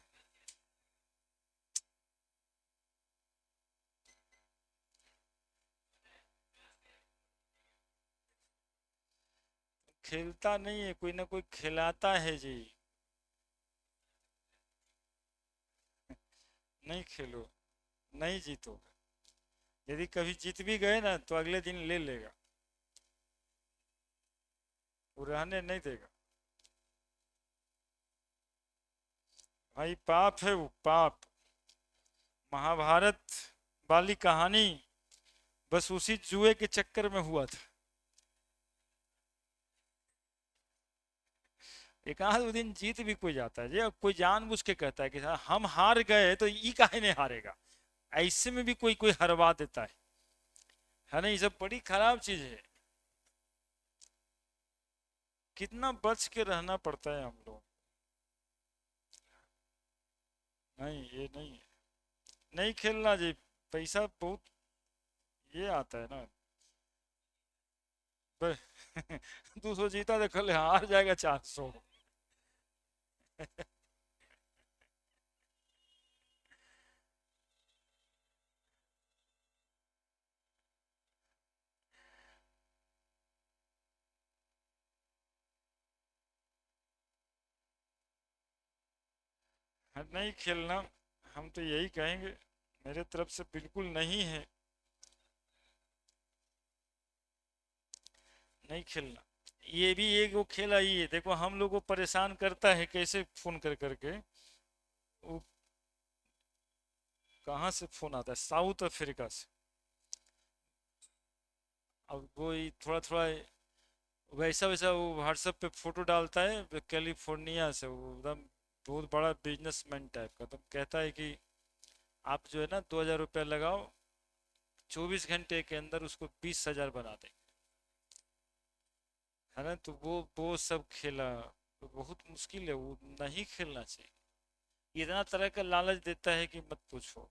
खेलता नहीं है, कोई ना कोई खिलाता है जी। नहीं खेलो, नहीं जीतो, यदि कभी जीत भी गए ना तो अगले दिन ले लेगा, वो रहने नहीं देगा। भाई पाप है वो, पाप। महाभारत वाली कहानी बस उसी जुए के चक्कर में हुआ था। एक आध दिन जीत भी कोई जाता है जी, अब कोई जानबूझ के कहता है कि "हाँ, हम हार गए तो ई काहे नहीं हारेगा"। ऐसे में भी कोई कोई हरवा देता है ना। ये सब बड़ी खराब चीज है, कितना बच के रहना पड़ता है हम लोग। नहीं ये नहीं है, नहीं खेलना जी, पैसा बहुत ये आता है ना। 200 जीता तो कल हार जाएगा 400। नहीं खेलना, हम तो यही कहेंगे, मेरे तरफ से बिल्कुल नहीं है, नहीं खेलना। ये भी एक वो खेल आई है, देखो हम लोग को परेशान करता है कैसे, फोन कर करके, वो कहाँ से फोन आता है, साउथ अफ्रीका से। अब वो थोड़ा थोड़ा वैसा वैसा वो व्हाट्सएप पे फोटो डालता है, कैलिफोर्निया से, वो एकदम बहुत बड़ा बिजनेसमैन टाइप का, तो कहता है कि आप जो है ना 2000 रुपया लगाओ, 24 घंटे के अंदर उसको 20,000 बना दें, है ना। तो वो सब खेला, तो बहुत मुश्किल है, वो नहीं खेलना चाहिए। इतना तरह का लालच देता है कि मत पूछो।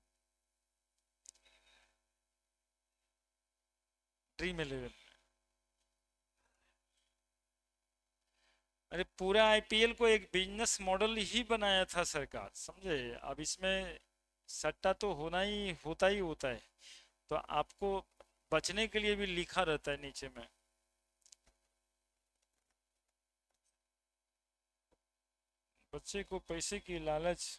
ड्रीम इलेवन, अरे पूरा आईपीएल को एक बिजनेस मॉडल ही बनाया था सरकार, समझे। अब इसमें सट्टा तो होता ही होता है, तो आपको बचने के लिए भी लिखा रहता है नीचे में। बच्चे को पैसे की लालच।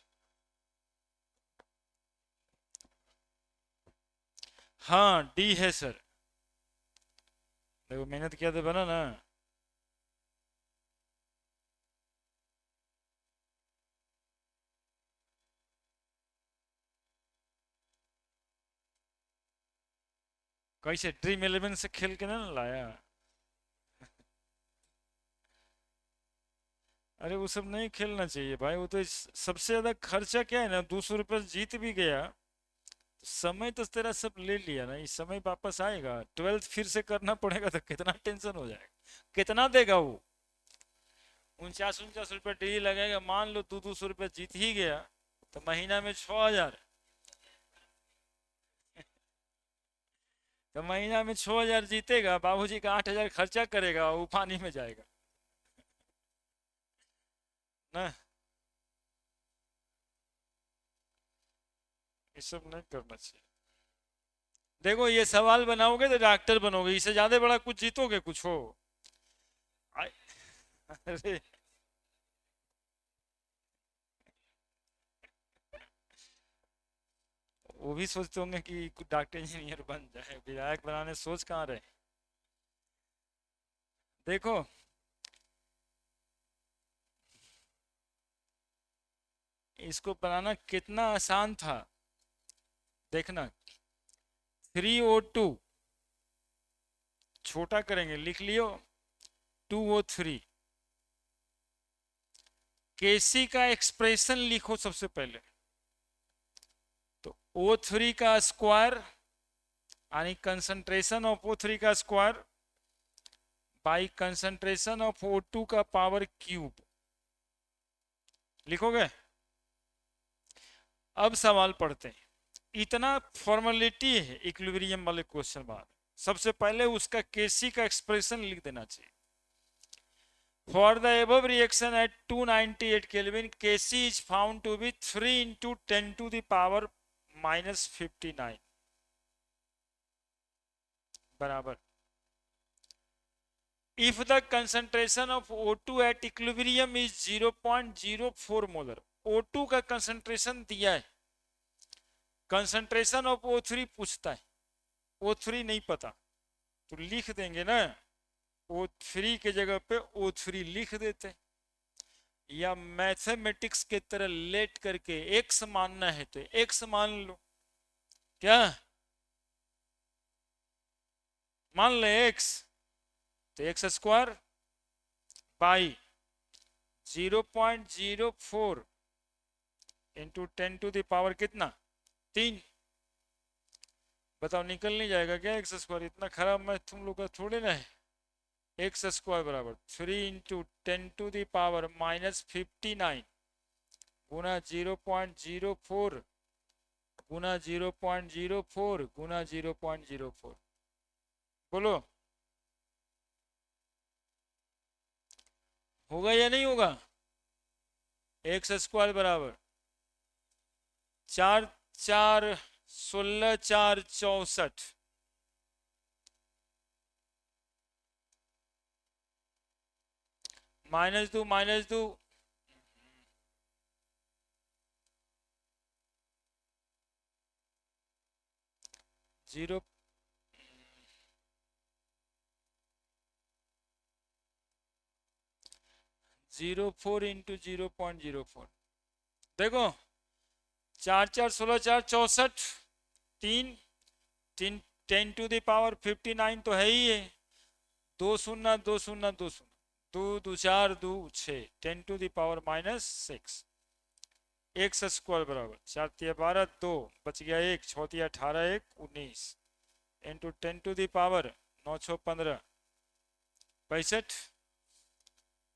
हाँ डी है सर, देखो मेहनत किया तो बना ना। कैसे ड्रीम इलेवन से खेल के ना लाया। अरे वो सब नहीं खेलना चाहिए भाई, वो तो सबसे ज्यादा खर्चा क्या है ना, 200 रुपये जीत भी गया तो समय तो तेरा सब ले लिया ना, इस समय वापस आएगा, 12th फिर से करना पड़ेगा तो कितना टेंशन हो जाएगा, कितना देगा वो, 49 49 रुपये डेली लगेगा, मान लो 200 200 रुपये जीत ही गया तो महीना में 6000, तो महीना में 6000 जीतेगा, बाबूजी का 8000 खर्चा करेगा, वो पानी में जाएगा ना। ये सब नहीं करना चाहिए। देखो ये सवाल बनाओगे तो डॉक्टर बनोगे, इससे ज्यादा बड़ा कुछ जीतोगे कुछ हो। अरे वो भी सोचते होंगे कि कुछ डॉक्टर इंजीनियर बन जाए, विधायक बनाने सोच कहाँ रहे। देखो इसको बनाना कितना आसान था, देखना। 3O2 छोटा करेंगे, लिख लियो 2O3। केसी का एक्सप्रेशन लिखो सबसे पहले, तो O3 का स्क्वायर यानी कंसंट्रेशन ऑफ O3 का square by concentration of O2 का पावर क्यूब, लिखोगे। अब सवाल पढ़ते हैं, इतना फॉर्मेलिटी है इक्विलिब्रियम वाले क्वेश्चन बाद, सबसे पहले उसका केसी का एक्सप्रेशन लिख देना चाहिए। For the above reaction at 298 kelvin K C is found to be 3 into 10 to the power -59 बराबर। If the concentration of O2 at equilibrium is 0.04 molar, O2 का कंसंट्रेशन दिया है, कंसंट्रेशन ऑफ O3 पूछता है, O3 नहीं पता तो लिख देंगे ना, O3 के जगह पे O3 लिख देते हैं, या मैथमेटिक्स के तरह लेट करके x मानना है तो x मान लो, क्या मान ले x, तो x square by 0.04 into 10 to the power कितना 3, बताओ निकल नहीं जाएगा क्या एक्स स्क्वायर, इतना खराब मैथ तुम लोग का थोड़े ना है। एक्स स्क्वायर बराबर 3 इंटू 10 to the पावर -59 गुना 0.04 गुना 0.04 गुना 0.04, बोलो होगा या नहीं होगा। एक्स स्क्वायर बराबर 4 4 16 4 64, -2 0 04 इंटू 0.04, देखो 4 4 16 4 64, 3 3 10 to the पावर 59 तो है ही है, 2 शून्य 2 शून्य 2 शून्य 2 2 4 2 6 10 to the power -6, x square बराबर 4 तिया 12 2 बच गया 1 6 तिया 18 1 19 into 10 to the power 9 6 15 65,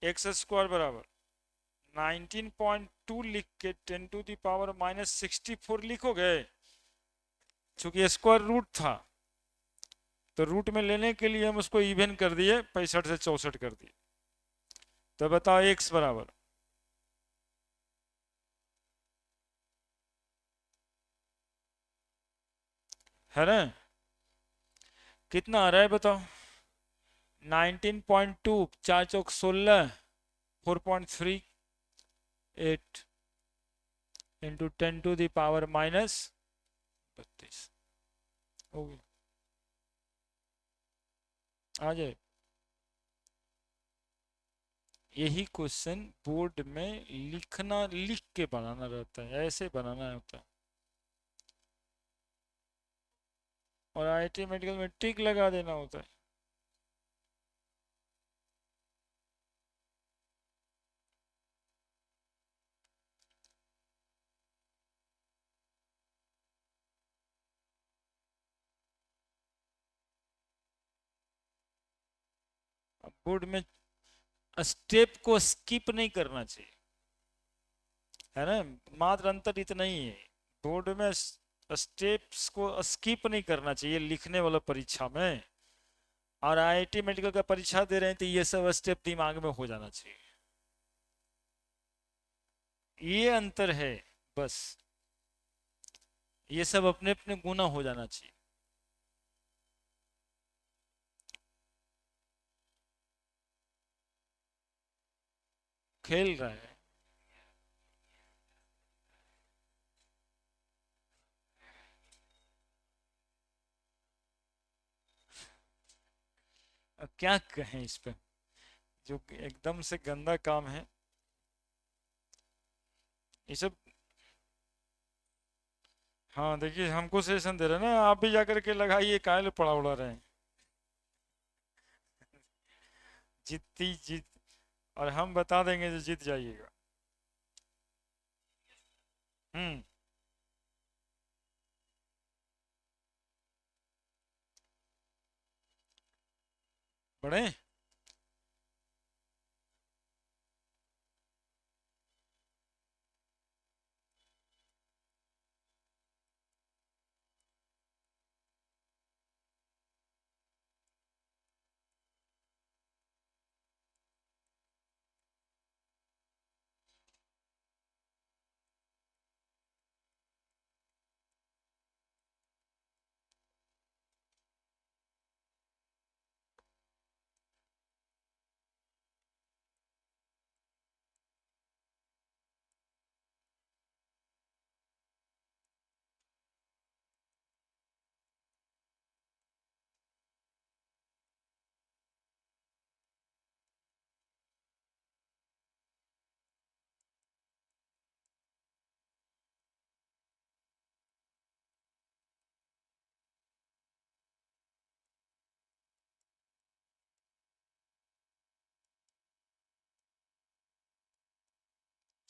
x square बराबर 19.2 लिख के 10 to the पावर -64 लिखोगे, चूंकि स्क्वायर रूट था तो रूट में लेने के लिए हम उसको इवन कर दिए, 65 से 64 कर दिए, तो बताओ एक्स बराबर है ना, कितना आ रहा है बताओ, 19.2 4 चौक 16 4.38 इंटू 10 to the पावर -32 हो गया, आ जाए। यही क्वेश्चन बोर्ड में लिखना, लिख के बनाना रहता है, ऐसे बनाना होता है, और आईआईटी मेडिकल में टिक लगा देना होता है। बोर्ड में स्टेप को स्किप नहीं करना चाहिए, है ना। मात्र अंतर इतना ही है, बोर्ड में स्टेप्स को स्किप नहीं करना चाहिए लिखने वाला परीक्षा में। और आईआईटी मेडिकल का परीक्षा दे रहे हैं तो ये सब स्टेप दिमाग में हो जाना चाहिए, ये अंतर है बस। ये सब अपने अपने गुना हो जाना चाहिए। खेल रहा है। अब क्या कहें इस पे, जो एकदम से गंदा काम है ये सब। हाँ देखिए, हमको सेशन दे रहे हैं ना, आप भी जाकर के लगाइए, काहे पड़ा उड़ा रहे हैं। जीती जीत, और हम बता देंगे जो जीत जाइएगा। हम्म। बड़े।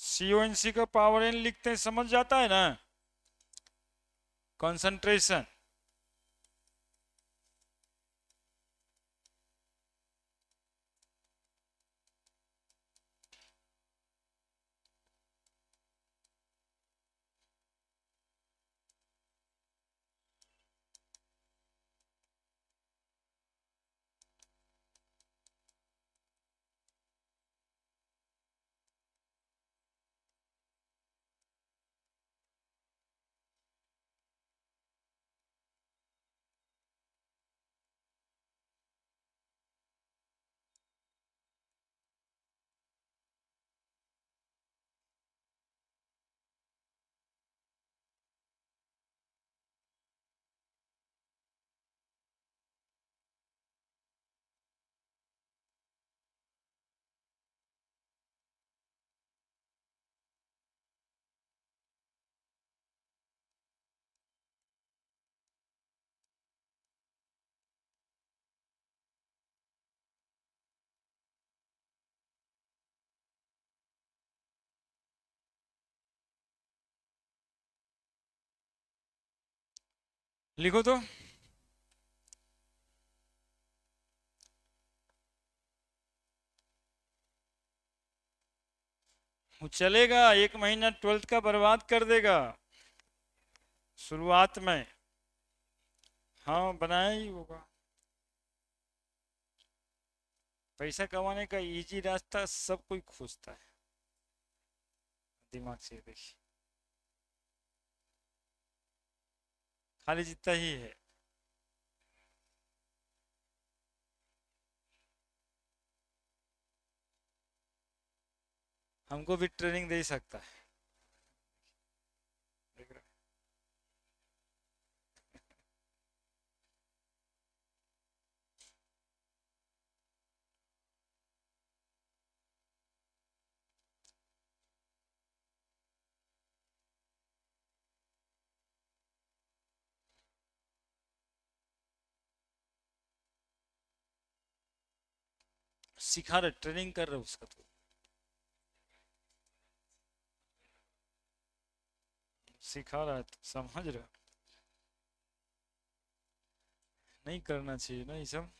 CONC का पावर एन लिखते हैं, समझ जाता है ना। कंसंट्रेशन। लिखो तो। वो चलेगा, 1 महीना 12th का बर्बाद कर देगा शुरुआत में। हाँ बनाया ही होगा। पैसा कमाने का इजी रास्ता सब कोई खोजता है, दिमाग से देखिए, खाली जीतता ही है। हमको भी ट्रेनिंग दे सकता है, देख रहे हैं? सिखा रहे, ट्रेनिंग कर रहे उसका तो, सिखा रहा है तो समझ रहे हो? नहीं करना चाहिए ना ये सब।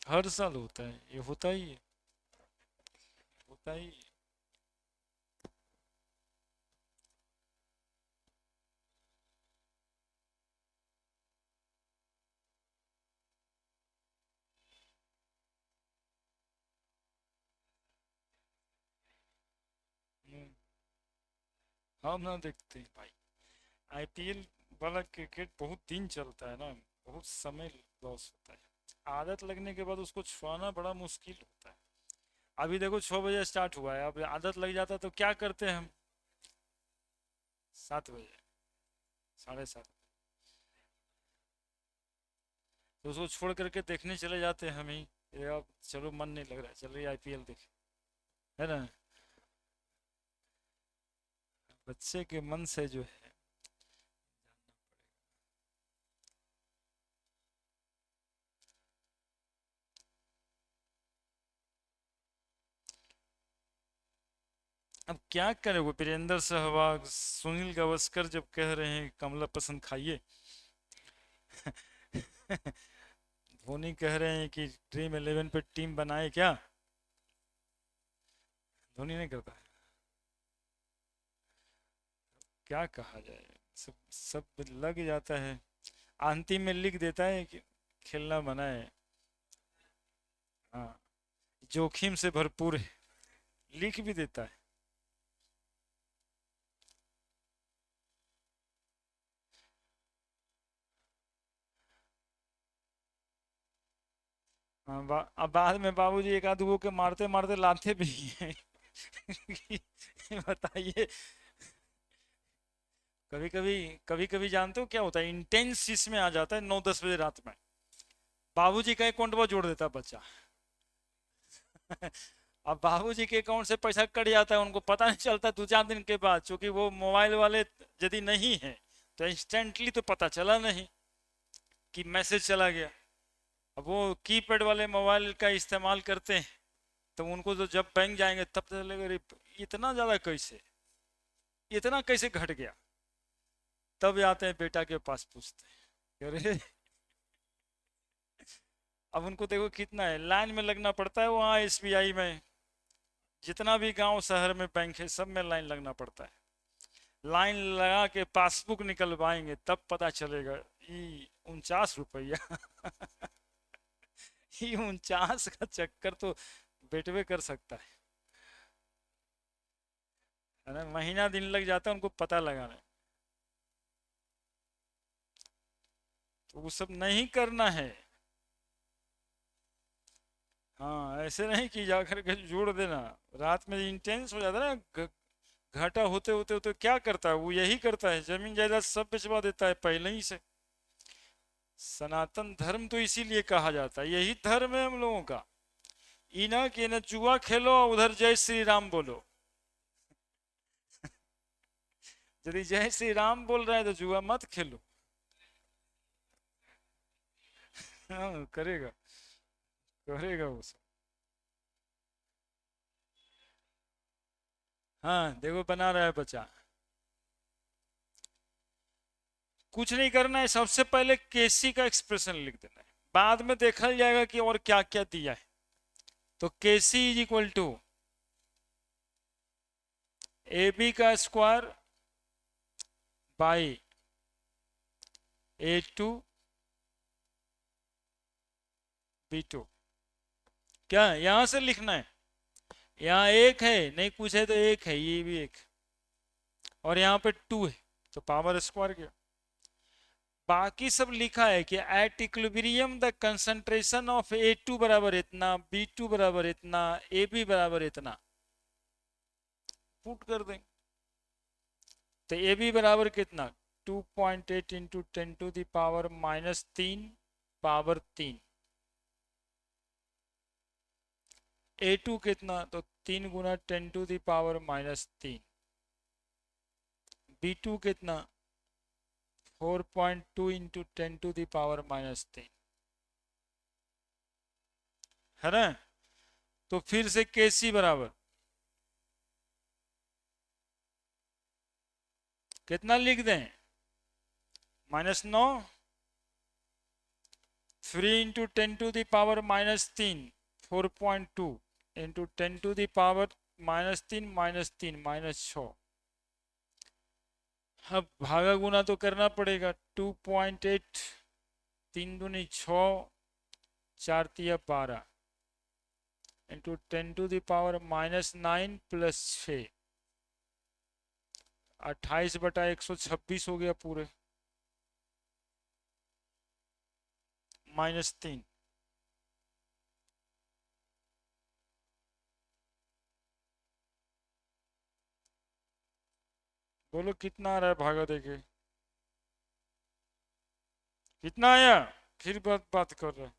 हर साल होता है, ये होता ही है, होता ही है। हम्म, हम ना देखते हैं भाई, आईपीएल वाला क्रिकेट बहुत दिन चलता है ना, बहुत समय लॉस होता है, आदत लगने के बाद उसको छुड़ाना बड़ा मुश्किल होता है। अभी देखो 6 बजे स्टार्ट हुआ है, अब आदत लग जाता तो क्या करते हैं हम, 7 बजे, 7:30, तो उसको छोड़ करके देखने चले जाते हैं हम ही, ये अब चलो मन नहीं लग रहा है, चलिए आईपीएल देख, है ना। बच्चे के मन से जो है। अब क्या करे वो वीरेंद्र सहवाग, सुनील गावस्कर जब कह रहे हैं कमला पसंद खाइए, धोनी कह रहे हैं कि ड्रीम 11 पे टीम बनाए क्या, धोनी नहीं करता है, क्या कहा जाए, सब सब लग जाता है, अंतिम में लिख देता है कि खेलना मना है। हाँ, जोखिम से भरपूर है, लिख भी देता है। हाँ, अब बाद में बाबूजी एक आध गो के मारते मारते लाते भी हैं। बताइए, कभी कभी जानते हो क्या होता है, इंटेंस इसमें आ जाता है 9-10 बजे रात में, बाबूजी का अकाउंट पर जोड़ देता है बच्चा। अब बाबूजी के अकाउंट से पैसा कट जाता है, उनको पता नहीं चलता 2-4 दिन के बाद, क्योंकि वो मोबाइल वाले यदि नहीं है तो इंस्टेंटली तो पता चला नहीं कि मैसेज चला गया। अब वो कीपैड वाले मोबाइल का इस्तेमाल करते हैं, तो उनको तो जब बैंक जाएंगे तब तो लगेगा अरे इतना ज्यादा कैसे, इतना कैसे घट गया, तब आते हैं बेटा के पास पूछते हैं, अरे अब उनको देखो कितना है, लाइन में लगना पड़ता है वहाँ एसबीआई में, जितना भी गांव शहर में बैंक है सब में लाइन लगना पड़ता है, लाइन लगा के पासबुक निकलवाएंगे तब पता चलेगा, ये 49 रुपया। ये 49 का चक्कर तो बेटवे कर सकता है ना, महीना दिन लग जाता है उनको पता लगाने, तो वो सब नहीं करना है। हाँ, ऐसे नहीं कि जाकर के जोड़ देना, रात में इंटेंस हो जाता है ना, घाटा होते होते होते क्या करता है वो, यही करता है, जमीन जायदाद सब बेचवा देता है पहले ही से। सनातन धर्म तो इसीलिए कहा जाता है, यही धर्म है हम लोगों का, इना कि न जुआ खेलो उधर जय श्री राम बोलो, यदि जय श्री राम बोल रहे हैं तो जुआ मत खेलो। हाँ, करेगा, करेगा वो सब। हाँ देखो बना रहा है बच्चा, कुछ नहीं करना है, सबसे पहले केसी का एक्सप्रेशन लिख देना है, बाद में देखा जाएगा कि और क्या क्या दिया है। तो Kc is equal to A B का स्क्वायर बाई A2 B2, क्या यहां से लिखना है, यहाँ एक है नहीं कुछ है तो एक है, ये भी एक, और यहाँ पे 2 है, तो पावर स्क्वायर गया। बाकी सब लिखा है कि at equilibrium the concentration of A2 बराबर इतना, B2 बराबर इतना, AB बराबर इतना, पुट कर दें, तो AB बराबर कितना, 2.8 इंटू 10⁻³ पावर 3, A2 कितना, तो 3 × 10⁻³ B2 कितना, 4.2 इंटू 10⁻³ है ना। तो फिर से केसी बराबर कितना लिख दें, -9, 3 × 10⁻³ 4.2 इंटू 10⁻³ -3 -6। अब भागा गुना तो करना पड़ेगा। 2.8, 3 दूनी 6, 4 तिया 12 इंटू 10⁻⁻9 प्लस 6, 28/126 हो गया पूरे, -3। बोलो कितना आ रहा है भागा देके, कितना आया? फिर बात कर रहे हैं।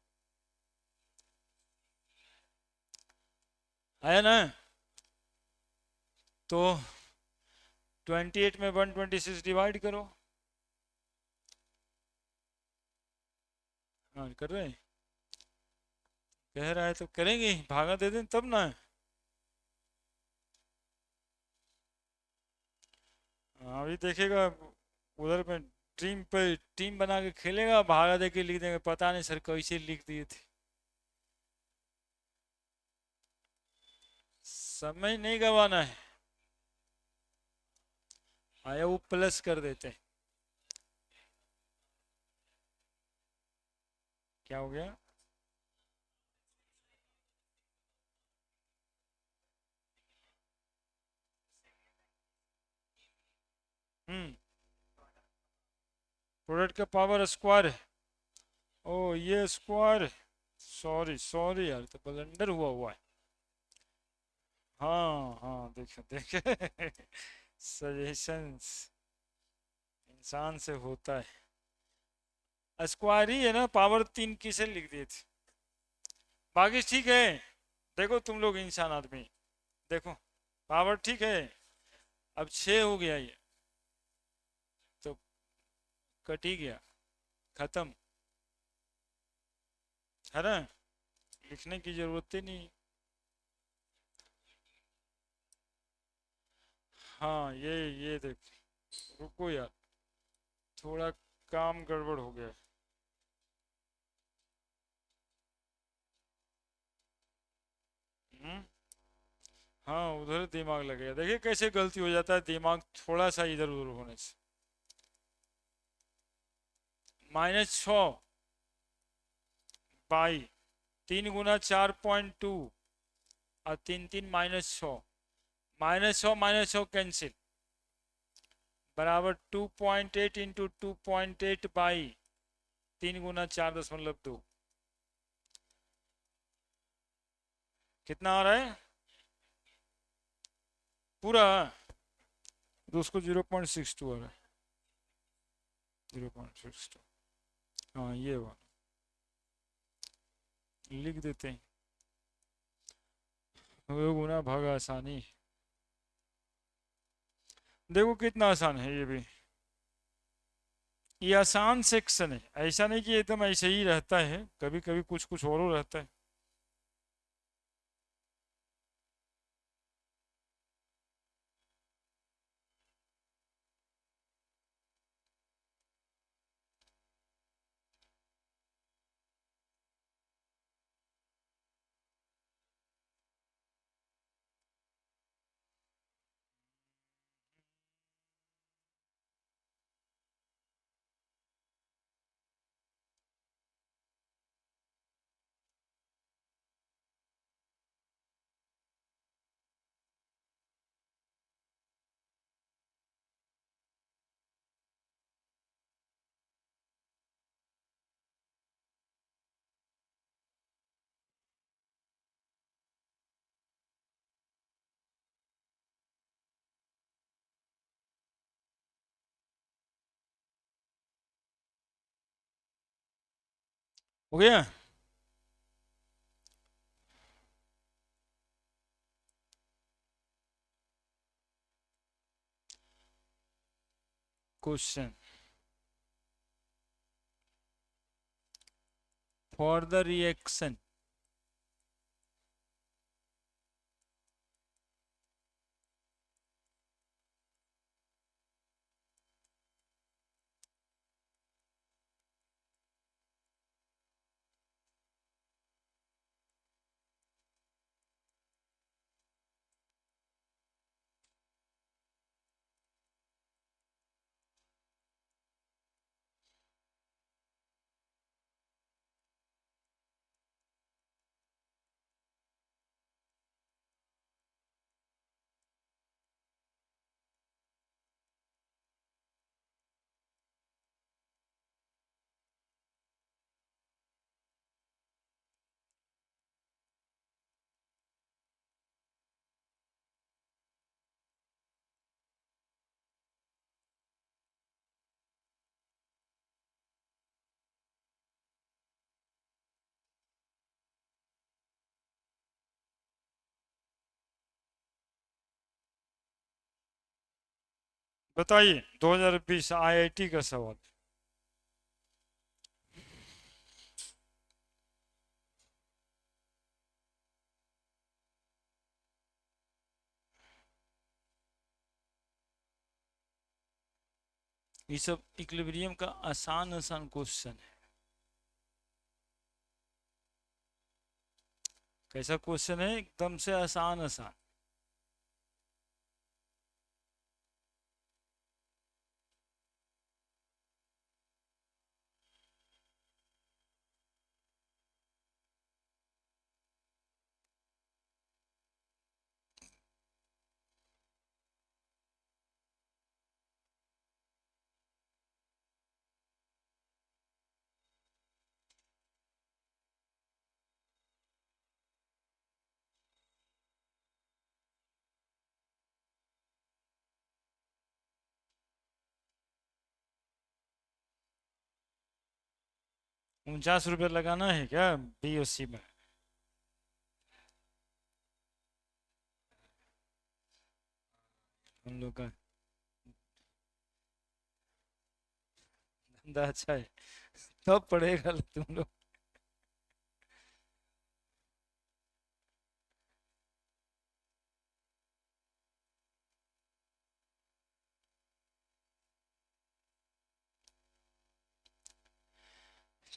आया ना? तो 28 में 126 डिवाइड करो। हाँ कर रहे हैं, कह रहा है तो करेंगे, भागा दे दें तब ना। हाँ, अभी देखेगा उधर में टीम पे टीम बना के खेलेगा, भागा दे के लिख देंगे, पता नहीं सर कैसे लिख दिए थे। समय नहीं गवाना है। आया वो प्लस कर देते हैं। क्या हो गया? हम्म, प्रोडक्ट का पावर स्क्वायर है। ओ ये स्क्वायर है। सॉरी सॉरी यार, तो ब्लंडर हुआ है। हाँ हाँ, देखे देखे सजेशंस इंसान से होता है। स्क्वायर ही है ना, पावर 3 किसे लिख दिए थे? बाकी ठीक है। देखो तुम लोग इंसान आदमी, देखो पावर ठीक है। अब 6 हो गया ये, तो कट ही गया, खत्म है ना, लिखने की जरूरत ही नहीं। हाँ ये देख, रुको यार, थोड़ा काम गड़बड़ हो गया। हम्म, हाँ उधर दिमाग लगेगा, देखिए कैसे गलती हो जाता है दिमाग थोड़ा सा इधर उधर होने से। -6 बाई 3 × 4.2 और 3 3 -6, -6 कैंसिल, बराबर 2.8 इंटू 2.8 बाई 3 × 4.2। कितना आ रहा है पूरा? तो उसको 0.62 आ रहा है, 0.62। हाँ ये वाला लिख देते हैं, गुना भाग आसानी। देखो कितना आसान है ये भी, ये आसान सेक्शन है, ऐसा नहीं कि एकदम ऐसे ही रहता है, कभी कभी कुछ कुछ और रहता है। हो गया? क्वेश्चन फॉर द रिएक्शन बताइए 2020 आईआईटी का सवाल। ये सब इक्विलिब्रियम का आसान आसान क्वेश्चन है। कैसा क्वेश्चन है? एकदम से आसान आसान। 49 रुपये लगाना है क्या बीओसी में? हम लोग का धंधा अच्छा है, तब पड़ेगा तुम लोग।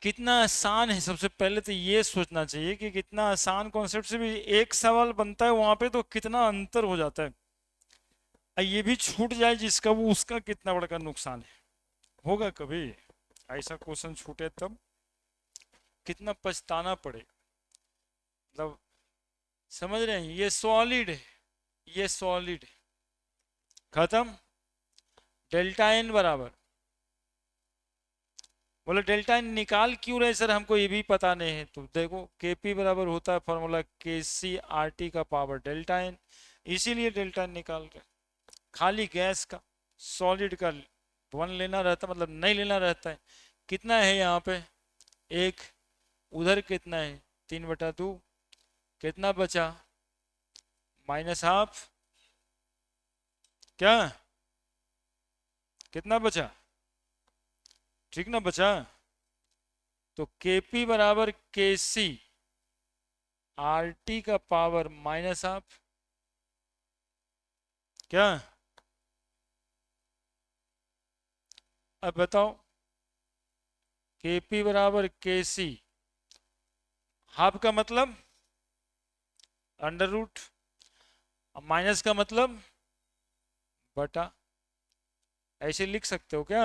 कितना आसान है, सबसे पहले तो ये सोचना चाहिए कि कितना आसान कॉन्सेप्ट से भी एक सवाल बनता है वहां पे, तो कितना अंतर हो जाता है। ये भी छूट जाए जिसका, वो उसका कितना बड़ा का नुकसान है। होगा कभी ऐसा क्वेश्चन छूटे तब कितना पछताना पड़े। मतलब समझ रहे हैं? ये सॉलिड है, ये सॉलिड है। खत्म। डेल्टा एन बराबर, बोले डेल्टा एन निकाल क्यों रहे सर, हमको ये भी पता नहीं है। तो देखो केपी बराबर होता है फॉर्मूला के सी आर टी का पावर डेल्टा एन, इसीलिए डेल्टा एन निकाल रहे। खाली गैस का, सॉलिड का वन लेना रहता, मतलब नहीं लेना रहता है। कितना है यहाँ पे? एक। उधर कितना है? 3/2। कितना बचा? -हाफ। क्या? कितना बचा? ठीक ना बचा? तो केपी बराबर के सी आर टी का पावर -हाफ। क्या? अब बताओ, केपी बराबर के सी, हाफ का मतलब अंडर रूट, माइनस का मतलब बटा। ऐसे लिख सकते हो क्या?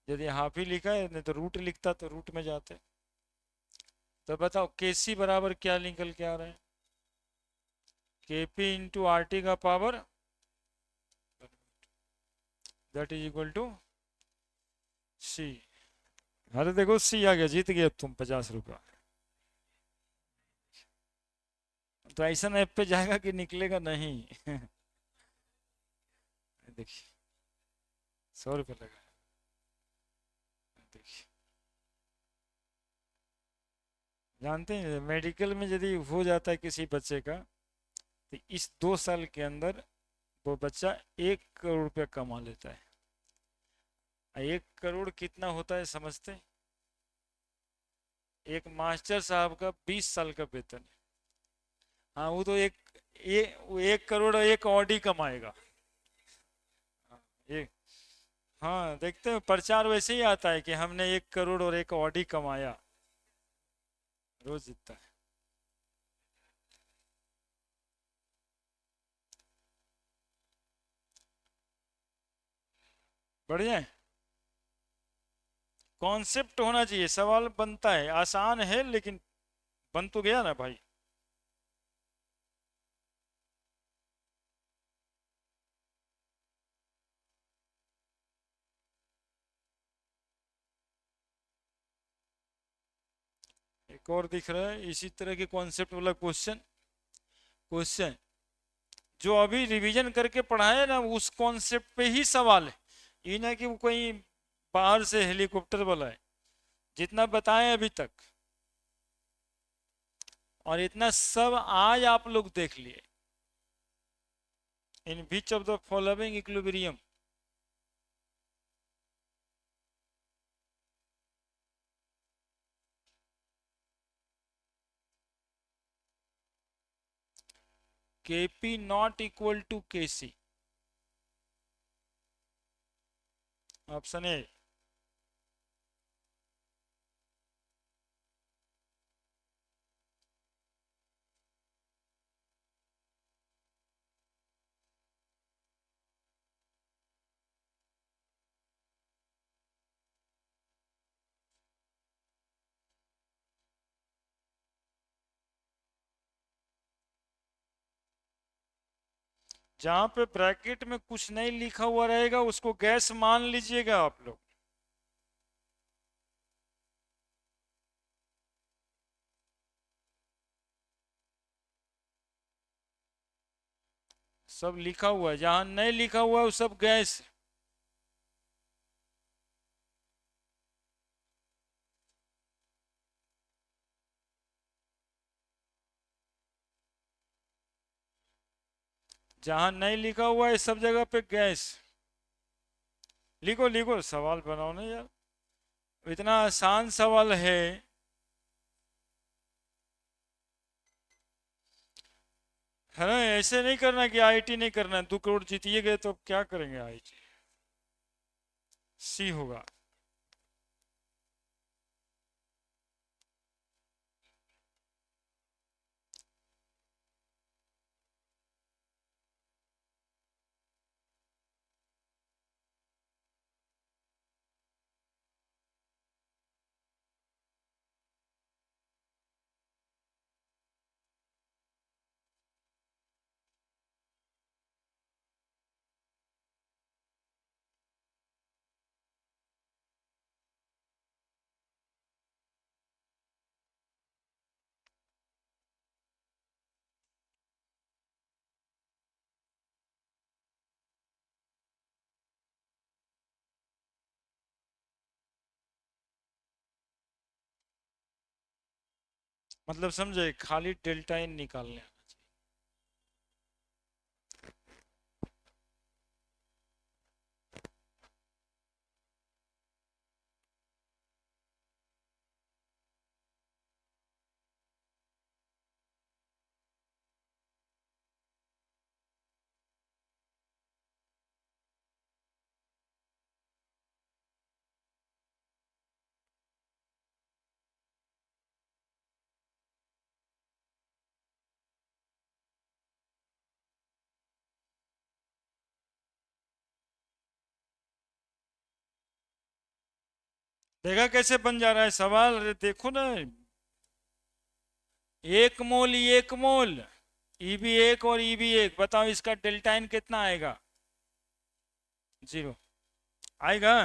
यदि हाफ ही लिखा है, नहीं तो रूट लिखता तो रूट में जाते। तो बताओ केसी बराबर क्या निकल के आ रहा है? केपी इंटू आर टी का power, that is equal to C. अरे देखो सी आ गया, जीत गए तुम 50 रुपया। तो ऐसा ऐप पे जाएगा कि निकलेगा नहीं। देखिए 100 रुपये लगा। देखिए, जानते हैं मेडिकल में यदि हो जाता है किसी बच्चे का, तो इस 2 साल के अंदर वो बच्चा 1 करोड़ रुपया कमा लेता है। 1 करोड़ कितना होता है समझते हैं? एक मास्टर साहब का 20 साल का वेतन है। हाँ वो तो वो 1 करोड़ एक ऑडी कमाएगा। हाँ, एक। हाँ देखते हैं प्रचार वैसे ही आता है कि हमने 1 करोड़ और एक ऑडी कमाया। रोज जीतता है। बढ़िया है। कॉन्सेप्ट होना चाहिए, सवाल बनता है, आसान है लेकिन बन तो गया ना भाई। एक और दिख रहा है इसी तरह के कॉन्सेप्ट वाला क्वेश्चन। क्वेश्चन जो अभी रिवीजन करके पढ़ाए ना, उस कॉन्सेप्ट पे ही सवाल है। ये ना कि वो कोई बाहर से हेलीकॉप्टर वाला है। जितना बताएं अभी तक, और इतना सब आज आप लोग देख लिए। In which of the following equilibrium K P not equal to K C. Option A. जहां पे ब्रैकेट में कुछ नहीं लिखा हुआ रहेगा उसको गैस मान लीजिएगा आप लोग। सब लिखा हुआ है, जहां नहीं लिखा हुआ है वो सब गैस। जहां नहीं लिखा हुआ है सब जगह पे गैस। लिखो लिखो, सवाल बनाओ ना यार, इतना आसान सवाल है। है ना, ऐसे नहीं करना कि आईटी नहीं करना, 2 करोड़ जीतिए गए तो अब क्या करेंगे आईटी। सी होगा। मतलब समझे, खाली डेल्टा इन निकालने। देखा कैसे बन जा रहा है सवाल, अरे देखो ना। 1 मोल एक मोल, ईबी एक और ईबी एक, बताओ इसका डेल्टा इन कितना आएगा? 0 आएगा।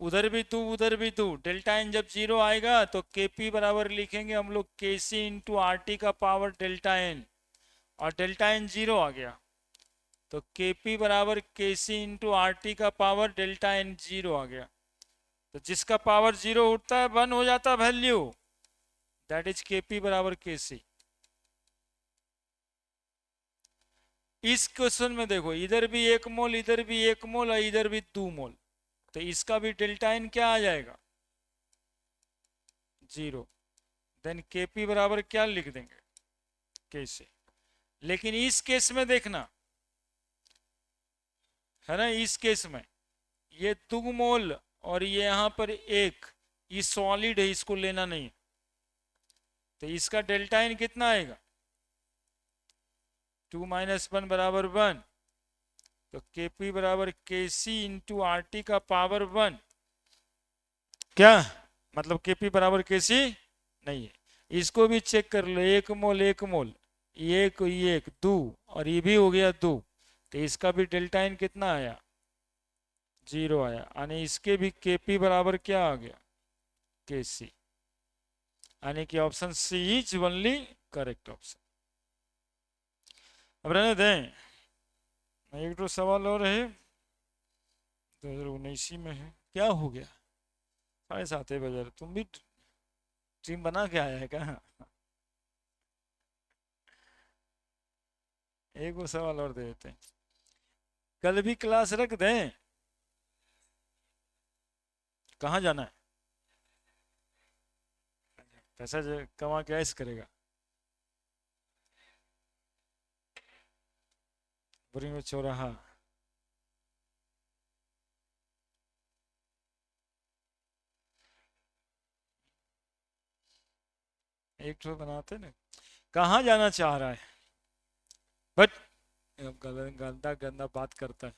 उधर भी तू उधर भी तू, डेल्टा इन जब 0 आएगा तो केपी बराबर लिखेंगे हम लोग के सी इंटू आर टी का पावर डेल्टा इन, और डेल्टा इन 0 आ गया तो केपी बराबर के सी इंटू आर टी का पावर डेल्टा इन 0 आ गया। तो जिसका पावर 0 उठता है 1 हो जाता है वैल्यू, दैट इज केपी बराबर के सी। इस क्वेश्चन में देखो, इधर भी 1 मोल, इधर भी 1 मोल और इधर भी 2 मोल, तो इसका भी डेल्टा इन क्या आ जाएगा? 0। देन केपी बराबर क्या लिख देंगे? कैसे। लेकिन इस केस में देखना, है ना, इस केस में ये 2 मोल और ये यहां पर एक, ये सॉलिड है, इसको लेना नहीं, तो इसका डेल्टा इन कितना आएगा? 2 - 1 बराबर 1, तो केपी बराबर के सी इंटू आर टी का पावर 1। क्या मतलब केपी बराबर के सी नहीं है? इसको भी चेक कर लो, 1 मोल 1 मोल, ये एक 2 और ये भी हो गया 2, तो इसका भी डेल्टा इन कितना आया? 0 आया, यानी इसके भी केपी बराबर क्या आ गया? के सी, यानी कि option C is only correct option. अब रहने दें, एक दो सवाल और है, 2019 में है। क्या हो गया, 7:30 बजे, तुम भी टीम बना के आया है क्या? एक वो सवाल और दे देते हैं, कल भी क्लास रख दें? कहाँ जाना है? पैसा कमा के ऐश करेगा। बोरिंग चौराहा। एक तो बनाते ना। कहाँ जाना चाह रहा है? बट गंदा गंदा बात करता है।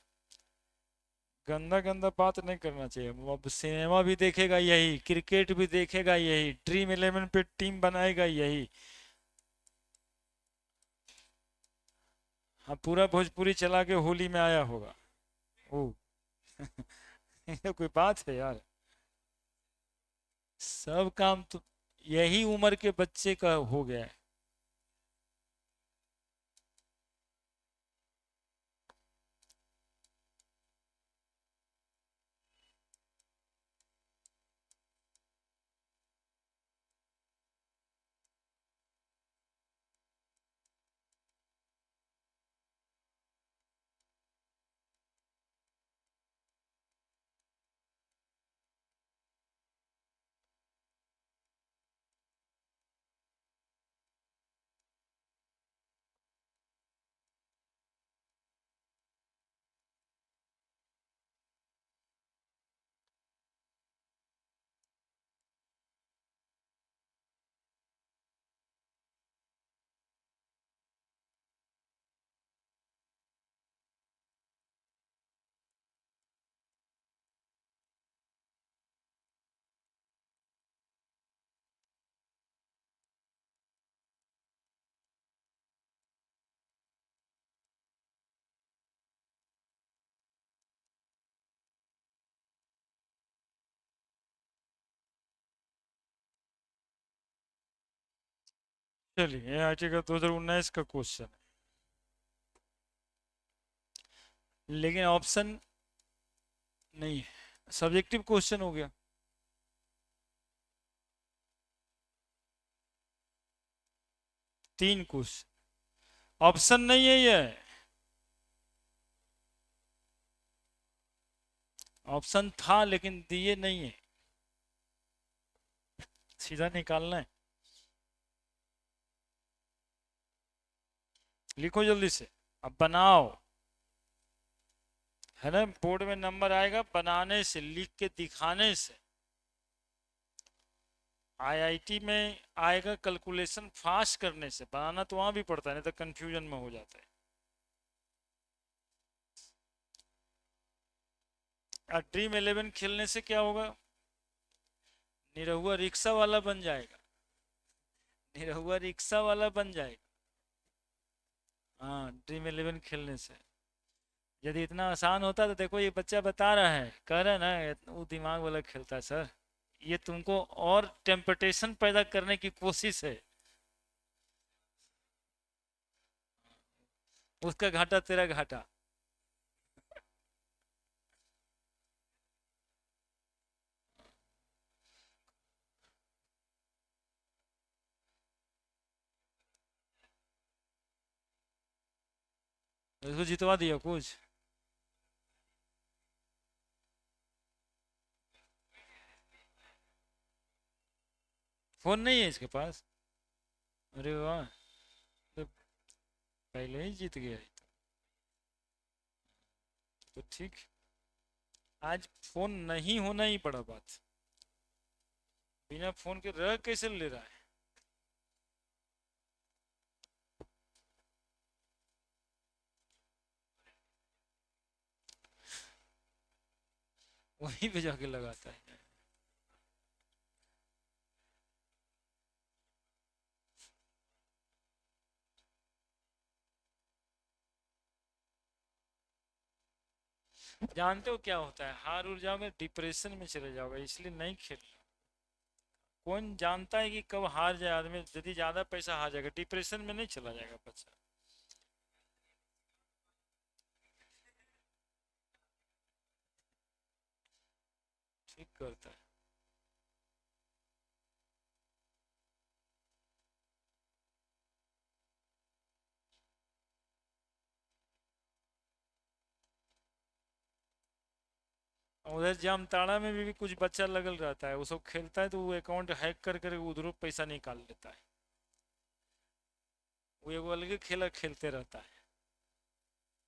गंदा गंदा बात नहीं करना चाहिए। वो अब सिनेमा भी देखेगा यही, क्रिकेट भी देखेगा यही, ड्रीम इलेवन पे टीम बनाएगा यही। हाँ, पूरा भोजपुरी चला के होली में आया होगा। ओ ये कोई बात है यार? सब काम तो यही उम्र के बच्चे का हो गया है। चलिए, ये आईटी का 2019 का क्वेश्चन है, लेकिन ऑप्शन नहीं है, सब्जेक्टिव क्वेश्चन हो गया। तीन क्वेश्चन, ऑप्शन नहीं है ये। ऑप्शन था लेकिन दिए नहीं है, सीधा निकालना है। लिखो जल्दी से, अब बनाओ। है ना, बोर्ड में नंबर आएगा बनाने से, लिख के दिखाने से। आईआईटी में आएगा कैलकुलेशन फास्ट करने से, बनाना तो वहां भी पड़ता है, नहीं तो कंफ्यूजन में हो जाता है। ड्रीम 11 खेलने से क्या होगा? निरहुआ रिक्शा वाला बन जाएगा। निरहुआ रिक्शा वाला बन जाएगा। हाँ, ड्रीम 11 खेलने से। यदि इतना आसान होता तो देखो, ये बच्चा बता रहा है, कह रहा है ना, वो दिमाग वाला खेलता है सर। ये तुमको और टेम्पटेशन पैदा करने की कोशिश है। उसका घाटा तेरा घाटा। इसको जितवा दिया कुछ। फोन नहीं है इसके पास? अरे वाह, तो पहले ही जीत गया। तो ठीक, आज फोन नहीं होना ही बड़ा बात। बिना फोन के रह कैसे ले रहा है? वहीं पे जाके लगाता है। जानते हो क्या होता है? हार उड़ जाओगे, डिप्रेशन में चले जाओगे, इसलिए नहीं खेल। कौन जानता है कि कब हार जाए आदमी? यदि ज्यादा पैसा हार जाएगा, डिप्रेशन में नहीं चला जाएगा बच्चा। ठीक करता है। उधर जामताड़ा में भी कुछ बच्चा लगल रहता है, वो सब खेलता है तो वो अकाउंट हैक कर कर उधरों पैसा निकाल लेता है। वो एगो अलग खेला खेलते रहता है।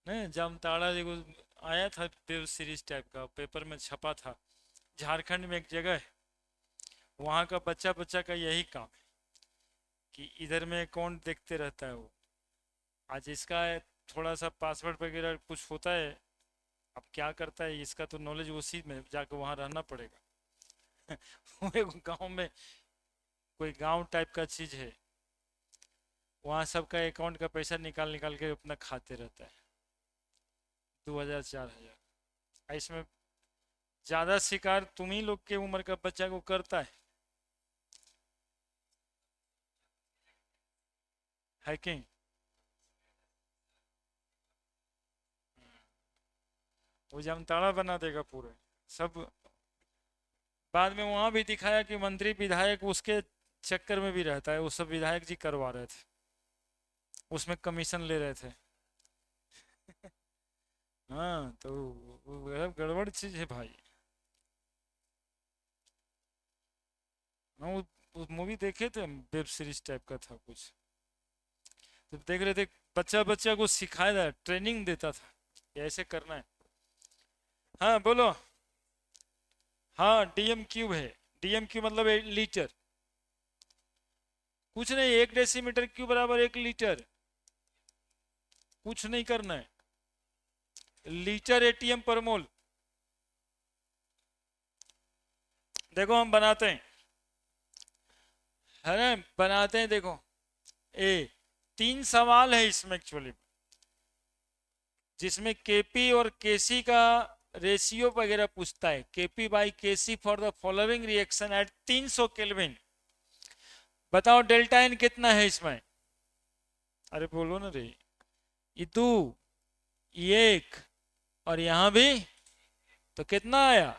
नहीं, जामताड़ा देखो, आया था वेब सीरीज टाइप का, पेपर में छपा था। झारखंड में एक जगह है, वहाँ का बच्चा बच्चा का यही काम है कि इधर में अकाउंट देखते रहता है वो। आज इसका है, थोड़ा सा पासवर्ड वगैरह कुछ होता है, अब क्या करता है इसका तो नॉलेज उसी में जाकर वहाँ रहना पड़ेगा। वो एक गाँव में, कोई गांव टाइप का चीज है, वहाँ सबका अकाउंट का पैसा निकाल निकाल के अपना खाते रहता है। 2,000 4,000, इसमें ज्यादा शिकार तुम ही लोग के उम्र का बच्चा को करता है। हैकिंग, वो जामताड़ा बना देगा पूरे सब। बाद में वहां भी दिखाया कि मंत्री विधायक उसके चक्कर में भी रहता है, वो सब विधायक जी करवा रहे थे, उसमें कमीशन ले रहे थे। हाँ तो वो गड़बड़ चीज है भाई। हाँ, वो मूवी देखे थे, वेब सीरीज टाइप का था कुछ, तो देख रहे थे, बच्चा बच्चा को सिखाया था, ट्रेनिंग देता था कि ऐसे करना है। हाँ बोलो। हाँ डीएम क्यूब है, डीएम क्यूब मतलब 1 लीटर। कुछ नहीं, 1 डेसीमीटर क्यूब बराबर 1 लीटर, कुछ नहीं करना है। लीटर एटीएम पर मोल। देखो हम बनाते हैं, है ना, बनाते हैं, देखो। ए 3 सवाल है इसमें एक्चुअली, जिसमें केपी और केसी का रेशियो वगैरह पूछता है। K P by K C for the following reaction at 300 kelvin, बताओ डेल्टा एन कितना है इसमें। अरे बोलो ना रे, ये 2, ये 1, और यहां भी, तो कितना आया,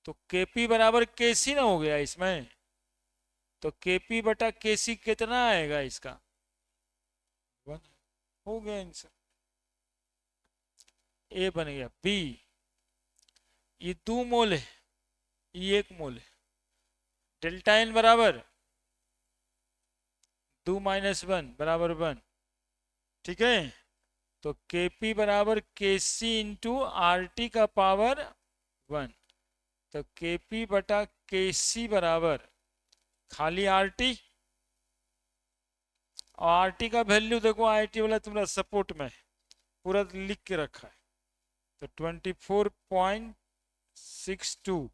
तो केपी बराबर केसी ना हो गया इसमें, तो केपी बटा केसी कितना आएगा इसका, 1 हो गया आंसर। ए बन गया। बी, ये 2 मोल है, ये 1 मोल है, डेल्टा एन बराबर 2 - 1 बराबर 1, ठीक है। तो केपी बराबर केसी इंटू आर टी का पावर 1, तो केपी बटा केसी बराबर खाली आर टी, और आर टी का वैल्यू देखो, आई टी वाला तुम्हारा सपोर्ट में पूरा लिख के रखा है, तो 24.62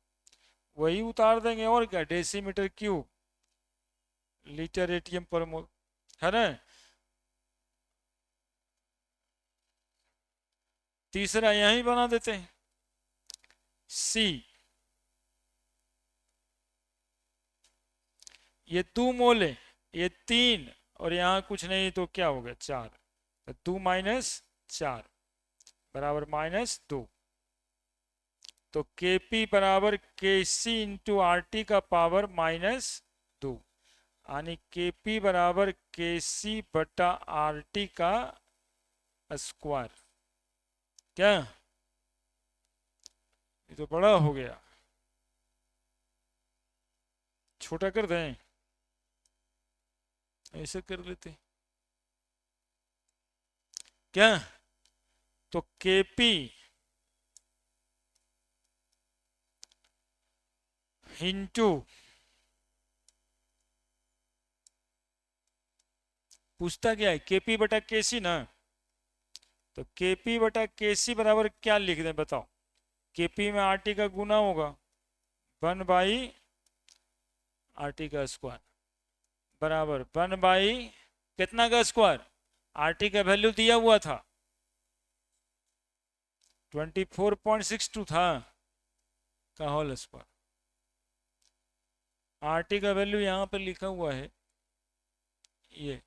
वही उतार देंगे, और क्या, डेसीमीटर क्यूब लीटर एटीएम पर मोल, है ना। तीसरा यही बना देते हैं, सी, ये 2 मोल है, ये 3, और यहाँ कुछ नहीं तो क्या हो गया, 4, तो 2 - 4 बराबर -2, तो केपी बराबर केसी इंटू आर टी का पावर -2, यानी केपी बराबर केसी बटा आर टी का स्क्वायर। क्या, ये तो बड़ा हो गया, छोटा कर दें, ऐसे कर लेते क्या, तो केपी इंटू, पूछता क्या है, केपी बटा केसी ना, तो केपी बटा केसी बराबर क्या लिख दें बताओ, केपी में आर टी का गुना होगा 1/RT का स्क्वायर, बराबर 1 कितना का स्क्वायर, आर टी का वैल्यू दिया हुआ था 24.62 था, का होल स्क्वायर। आर टी का वैल्यू यहाँ पर लिखा हुआ है, ये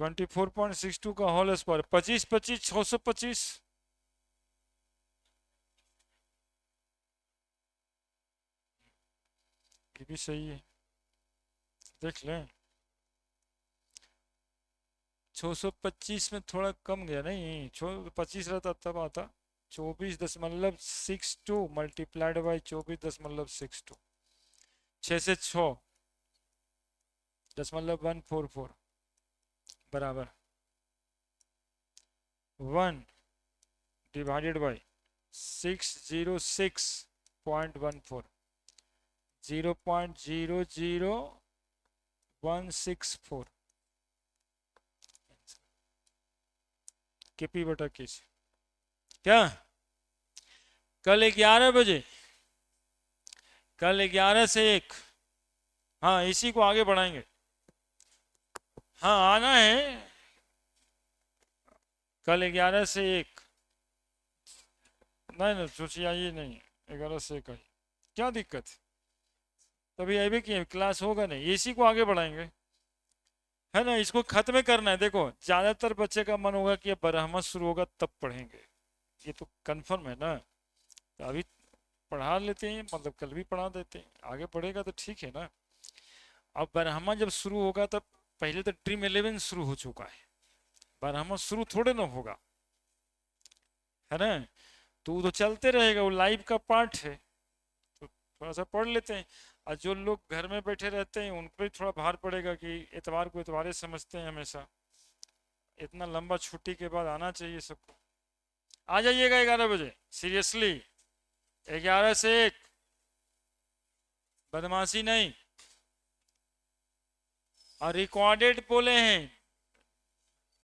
24.62 का होल स्क्वायर, 25 25 625, ये भी सही है, देख लें। 625 में थोड़ा कम गया, नहीं 25 रहता तब आता, 24.62 मल्टीप्लाइड बाई 24.62, 6 से 6 .144 बराबर 1 डिवाइडेड बाई 606.14 0.00164 केपी बटा केसी। क्या कल 11 बजे, कल 11 से 1, हाँ इसी को आगे बढ़ाएंगे। हाँ आना है कल 11 से 1, नहीं नहीं सोचिए आइए, नहीं 11 से 1 आइए, क्या दिक्कत है, तभी अभी की क्लास होगा नहीं, इसी को आगे बढ़ाएंगे, है ना, इसको खत्म करना है। देखो ज्यादातर बच्चे का मन होगा कि अब ब्रह्मस शुरू होगा तब पढ़ेंगे, ये तो कंफर्म है ना, तो अभी पढ़ा लेते हैं, मतलब कल भी पढ़ा देते हैं, आगे पढ़ेगा तो ठीक है ना। अब ब्रह्मा जब शुरू होगा तब पहले तो ड्रीम 11 शुरू हो चुका है, ब्रह्मा शुरू थोड़े ना होगा, है ना, तो वो तो चलते रहेगा, वो लाइव का पार्ट है, तो थोड़ा सा पढ़ लेते हैं। और जो लोग घर में बैठे रहते हैं उन पर भी थोड़ा भार पड़ेगा कि इतवार को इतवारे समझते हैं हमेशा, इतना लंबा छुट्टी के बाद आना चाहिए सबको। आ जाइएगा 11 बजे, सीरियसली 11 से 1, बदमाशी नहीं। और रिकॉर्डेड बोले हैं